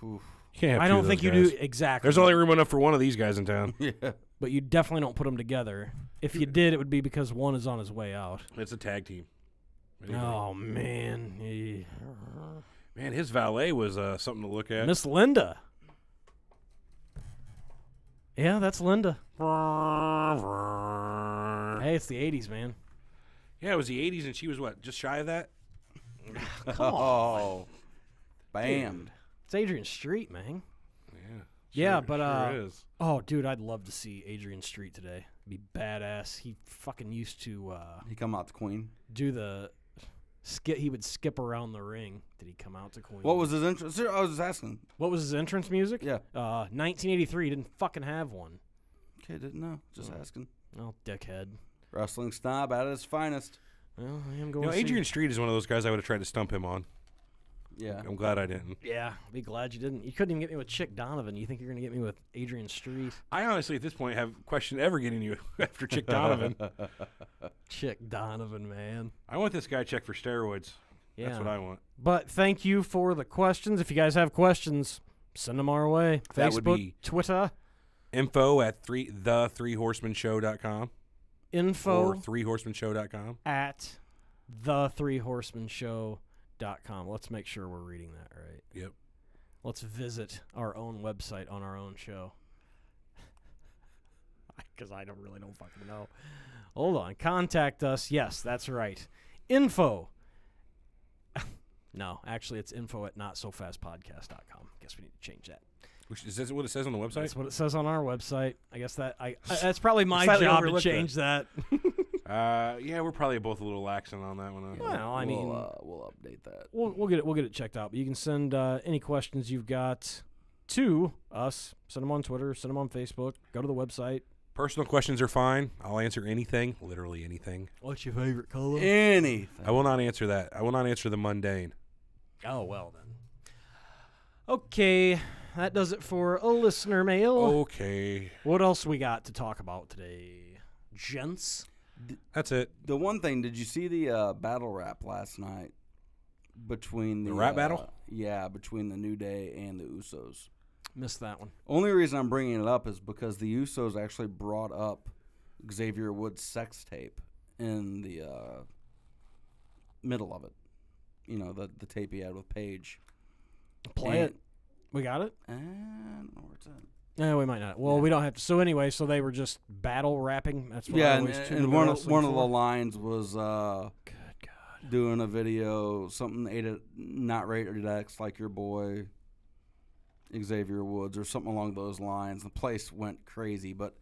Speaker 4: Oof.
Speaker 2: You can't have
Speaker 3: I
Speaker 2: two
Speaker 3: don't
Speaker 2: of
Speaker 3: think
Speaker 2: those
Speaker 3: you
Speaker 2: guys.
Speaker 3: do exactly.
Speaker 2: There's only room enough for one of these guys in town.
Speaker 4: Yeah.
Speaker 3: But you definitely don't put them together. If you did, it would be because one is on his way out.
Speaker 2: It's a tag team. Anyway.
Speaker 3: Oh, man.
Speaker 2: Man, his valet was something to look at.
Speaker 3: Miss Linda. Yeah, that's Linda. Hey, it's the 80s, man.
Speaker 2: Yeah, it was the 80s, and she was what, just shy of that?
Speaker 4: Oh. Bammed.
Speaker 3: It's Adrian Street, man.
Speaker 2: Yeah.
Speaker 3: Yeah,
Speaker 2: sure-
Speaker 3: but
Speaker 2: sure is.
Speaker 3: oh, dude, I'd love to see Adrian Street today. Be badass. He fucking used to
Speaker 4: He come out to Queen.
Speaker 3: do the skip. He would skip around the ring. Did he come out to Queen?
Speaker 4: What was his entrance? I was just asking.
Speaker 3: What was his entrance music?
Speaker 4: Yeah.
Speaker 3: 1983. He didn't fucking have one.
Speaker 4: Okay, didn't know. Just asking.
Speaker 3: Oh, dickhead.
Speaker 4: Wrestling snob at its finest.
Speaker 3: Well, I am
Speaker 2: You
Speaker 3: going.
Speaker 2: know,
Speaker 3: to see-
Speaker 2: Adrian Street is one of those guys I would have tried to stump him on.
Speaker 4: Yeah.
Speaker 2: I'm glad I didn't.
Speaker 3: Yeah, be glad you didn't. You couldn't even get me with Chick Donovan. You think you're gonna get me with Adrian Street?
Speaker 2: I honestly, at this point, have questioned ever getting you after Chick Donovan.
Speaker 3: Chick Donovan, man.
Speaker 2: I want this guy checked for steroids.
Speaker 3: Yeah.
Speaker 2: That's what I want.
Speaker 3: But thank you for the questions. If you guys have questions, send them our way.
Speaker 2: That
Speaker 3: Facebook,
Speaker 2: would be
Speaker 3: Twitter,
Speaker 2: Info at the3horsemanshow.com
Speaker 3: info
Speaker 2: or 3horsemanshow.com.
Speaker 3: at the3horsemanshow.com. podcast.com. Let's make sure we're reading that right.
Speaker 2: Yep.
Speaker 3: Let's visit our own website on our own show. Because I really don't fucking know. Hold on. Contact us. Yes, that's right. Info. No, actually, it's info@notsofastpodcast.com. Guess we need to change that.
Speaker 2: Is this what it says on the website?
Speaker 3: That's what it says on our website. I guess that's probably my
Speaker 2: Slightly
Speaker 3: job to
Speaker 2: overlooked
Speaker 3: change that.
Speaker 2: Yeah, we're probably both a little laxing on that one.
Speaker 3: Well, I mean,
Speaker 4: we'll update that.
Speaker 3: we'll get it checked out. But you can send any questions you've got to us. Send them on Twitter. Send them on Facebook. Go to the website.
Speaker 2: Personal questions are fine. I'll answer anything, literally anything.
Speaker 3: What's your favorite color?
Speaker 4: Anything.
Speaker 2: I will not answer that. I will not answer the mundane.
Speaker 3: Oh, well then. Okay, that does it for a listener mail.
Speaker 2: Okay.
Speaker 3: What else we got to talk about today, gents?
Speaker 2: That's it.
Speaker 4: The one thing, did you see the battle rap last night between
Speaker 2: The rap battle?
Speaker 4: Yeah, between the New Day and the Usos.
Speaker 3: Missed that one.
Speaker 4: Only reason I'm bringing it up is because the Usos actually brought up Xavier Woods' sex tape in the middle of it. You know, the tape he had with Paige.
Speaker 3: Play it. We got it?
Speaker 4: I don't know where it's at.
Speaker 3: No, we might not. Well, we don't have to. So anyway, so they were just battle rapping. That's what I
Speaker 4: Yeah,
Speaker 3: always tune
Speaker 4: and
Speaker 3: into
Speaker 4: one
Speaker 3: wrestling
Speaker 4: of the
Speaker 3: for.
Speaker 4: lines was
Speaker 3: Good God.
Speaker 4: doing a video, something not rated X, like your boy Xavier Woods, or something along those lines. The place went crazy, but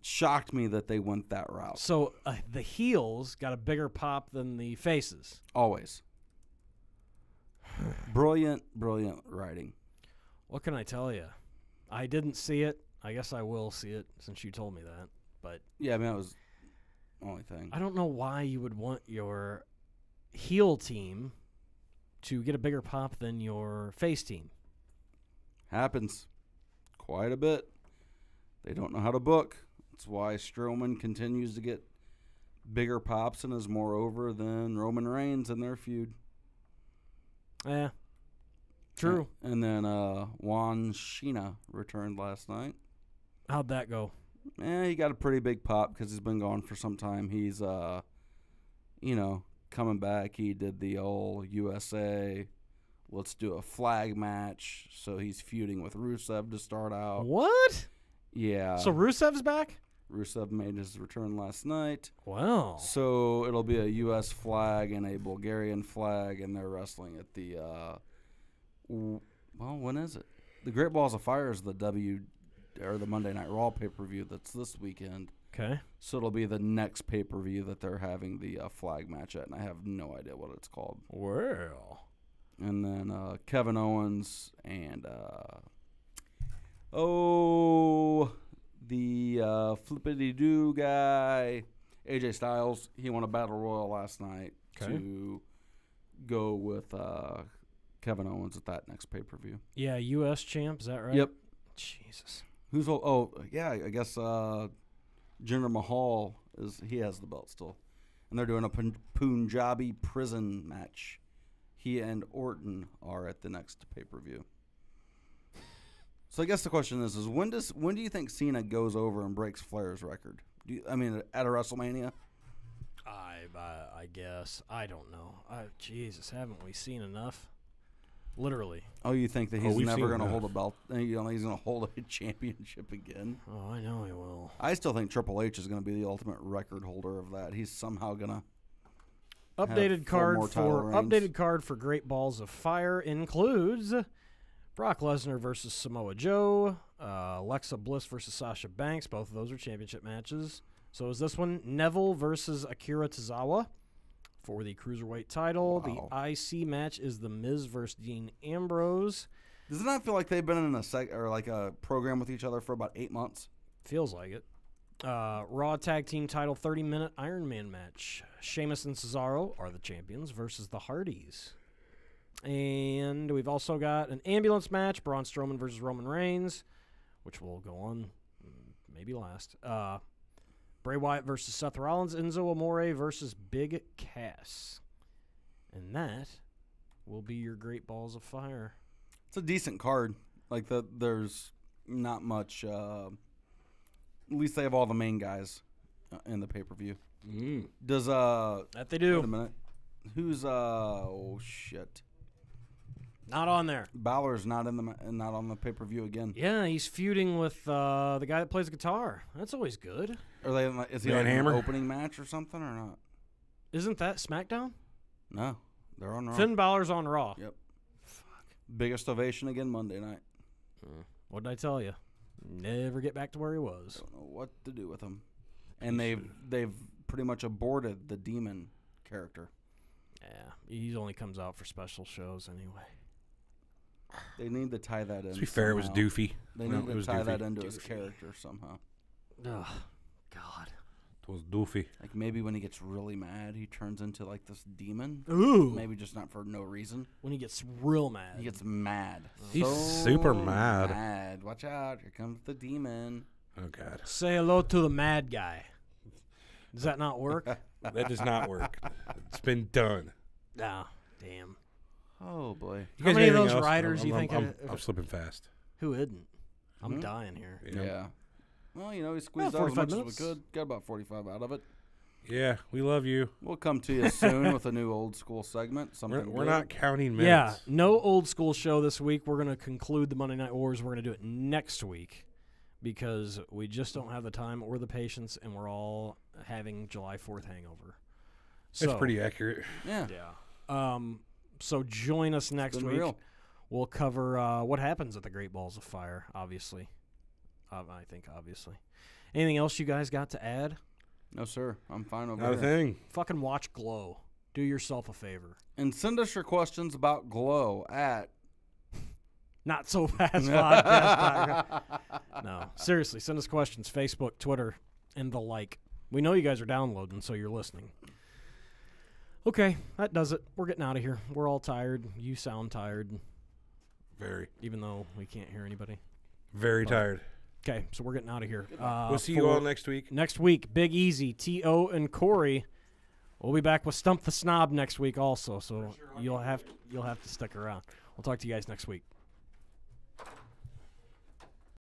Speaker 4: shocked me that they went that route.
Speaker 3: So the heels got a bigger pop than the faces.
Speaker 4: Always. Brilliant writing.
Speaker 3: What can I tell you? I didn't see it. I guess I will see it since you told me that. But
Speaker 4: Yeah, I mean, that was the only thing.
Speaker 3: I don't know why you would want your heel team to get a bigger pop than your face team.
Speaker 4: Happens quite a bit. They don't know how to book. That's why Strowman continues to get bigger pops and is more over than Roman Reigns in their feud.
Speaker 3: Yeah. True.
Speaker 4: And then John Cena returned last night.
Speaker 3: How'd that go?
Speaker 4: He got a pretty big pop because he's been gone for some time. He's, coming back. He did the old USA, let's do a flag match. So he's feuding with Rusev to start out.
Speaker 3: What?
Speaker 4: Yeah.
Speaker 3: So Rusev's back?
Speaker 4: Rusev made his return last night.
Speaker 3: Wow.
Speaker 4: So it'll be a U.S. flag and a Bulgarian flag, and they're wrestling at the, when is it? The Great Balls of Fire is the the Monday Night Raw pay-per-view that's this weekend.
Speaker 3: Okay.
Speaker 4: So it'll be the next pay-per-view that they're having the flag match at, and I have no idea what it's called.
Speaker 3: Well.
Speaker 4: And then Kevin Owens and the flippity-doo guy, AJ Styles, he won a battle royal last night to go with Kevin Owens at that next pay-per-view.
Speaker 3: Yeah, U.S. champ, is that right?
Speaker 4: Yep.
Speaker 3: Jesus.
Speaker 4: I guess Jinder Mahal he has the belt still. And they're doing a Punjabi prison match. He and Orton are at the next pay-per-view. So I guess the question is when do you think Cena goes over and breaks Flair's record? At a WrestleMania?
Speaker 3: I guess. I don't know. Jesus, haven't we seen enough? Literally.
Speaker 4: Oh, you think that he's
Speaker 2: we've
Speaker 4: never
Speaker 2: seen
Speaker 4: going to
Speaker 2: enough.
Speaker 4: hold a belt? You don't think he's going to hold a championship again?
Speaker 3: Oh, I know he will.
Speaker 4: I still think Triple H is going to be the ultimate record holder of that. He's somehow going to
Speaker 3: Updated
Speaker 4: have 4 more title reigns.
Speaker 3: updated card for Great Balls of Fire includes Brock Lesnar versus Samoa Joe, Alexa Bliss versus Sasha Banks. Both of those are championship matches. So is this one Neville versus Akira Tozawa for the Cruiserweight title.
Speaker 4: Wow.
Speaker 3: The IC match is The Miz versus Dean Ambrose.
Speaker 4: Does it not feel like they've been in a program with each other for about 8 months?
Speaker 3: Feels like it. Raw Tag Team title 30-minute Iron Man match. Sheamus and Cesaro are the champions versus the Hardys. And we've also got an ambulance match, Braun Strowman versus Roman Reigns, which will go on maybe last. Bray Wyatt versus Seth Rollins, Enzo Amore versus Big Cass. And that will be your Great Balls of Fire.
Speaker 4: It's a decent card. There's not much. At least they have all the main guys in the pay-per-view.
Speaker 2: Mm.
Speaker 4: Does
Speaker 3: That they do.
Speaker 4: Wait a minute. Who's oh shit?
Speaker 3: Not on there.
Speaker 4: Balor's not on the pay-per-view again.
Speaker 3: Yeah, he's feuding with the guy that plays guitar. That's always good.
Speaker 4: Is he
Speaker 2: Van
Speaker 4: like an
Speaker 2: Hammer?
Speaker 4: opening match or something or not?
Speaker 3: Isn't that SmackDown?
Speaker 4: No, they're on Raw.
Speaker 3: Finn Balor's on Raw.
Speaker 4: Yep. Biggest ovation again Monday night.
Speaker 3: What did I tell you? Never get back to where he was.
Speaker 4: Don't know what to do with him. And they've pretty much aborted the demon character.
Speaker 3: Yeah, he only comes out for special shows anyway.
Speaker 4: They need to tie that in.
Speaker 2: To be fair, it was
Speaker 4: somehow.
Speaker 2: doofy.
Speaker 4: They
Speaker 2: No,
Speaker 4: need
Speaker 2: it
Speaker 4: to
Speaker 2: was
Speaker 4: tie
Speaker 2: doofy.
Speaker 4: that into his character somehow.
Speaker 3: Ugh, God.
Speaker 2: It was doofy.
Speaker 4: Like maybe when he gets really mad, he turns into like this demon.
Speaker 3: Ooh.
Speaker 4: Maybe just not for no reason.
Speaker 3: When he gets real mad.
Speaker 4: He gets mad.
Speaker 2: He's
Speaker 4: So
Speaker 2: super mad.
Speaker 4: Mad. Watch out! Here comes the demon.
Speaker 2: Oh, God.
Speaker 3: Say hello to the mad guy. Does that not work?
Speaker 2: That does not work. It's been done.
Speaker 3: Nah, damn.
Speaker 4: Oh boy.
Speaker 2: You
Speaker 3: How
Speaker 2: guys
Speaker 3: many of
Speaker 2: got
Speaker 3: those
Speaker 2: anything else?
Speaker 3: riders you
Speaker 2: I'm-
Speaker 3: think
Speaker 2: I'm,
Speaker 3: I-
Speaker 2: I'm slipping fast.
Speaker 3: Who isn't? I'm
Speaker 4: Hmm?
Speaker 3: dying here.
Speaker 4: Yeah. Well, you know, we squeezed
Speaker 3: Well,
Speaker 4: out as
Speaker 3: 45
Speaker 4: much
Speaker 3: minutes.
Speaker 4: as we could. Got about 45 out of it.
Speaker 2: Yeah, we love you.
Speaker 4: We'll come to you soon with a new old school segment. Something
Speaker 2: We're
Speaker 4: good.
Speaker 2: not counting
Speaker 3: Yeah,
Speaker 2: minutes.
Speaker 3: no old school show this week. We're going to conclude the Monday Night Wars. We're going to do it next week because we just don't have the time or the patience, and we're all having July 4th hangover.
Speaker 2: That's pretty accurate.
Speaker 4: Yeah.
Speaker 3: Yeah. So join us next
Speaker 4: been
Speaker 3: week.
Speaker 4: real.
Speaker 3: We'll cover what happens at the Great Balls of Fire, obviously. I think, obviously. Anything else you guys got to add?
Speaker 4: No, sir. I'm fine over
Speaker 2: Not a
Speaker 4: here.
Speaker 2: thing.
Speaker 3: Fucking watch Glow. Do yourself a favor.
Speaker 4: And send us your questions about Glow at
Speaker 3: Not So Fast Podcast. No, seriously, send us questions. Facebook, Twitter, and the like. We know you guys are downloading, so you're listening. Okay, that does it. We're getting out of here. We're all tired. You sound tired,
Speaker 2: Very,
Speaker 3: even though we can't hear anybody.
Speaker 2: very tired.
Speaker 3: Okay, so we're getting out of here.
Speaker 2: We'll see you all next week.
Speaker 3: Next week, Big Easy, T.O., and Corey. We'll be back with Stump the Snob next week also, so you'll have to stick around. We'll talk to you guys next week.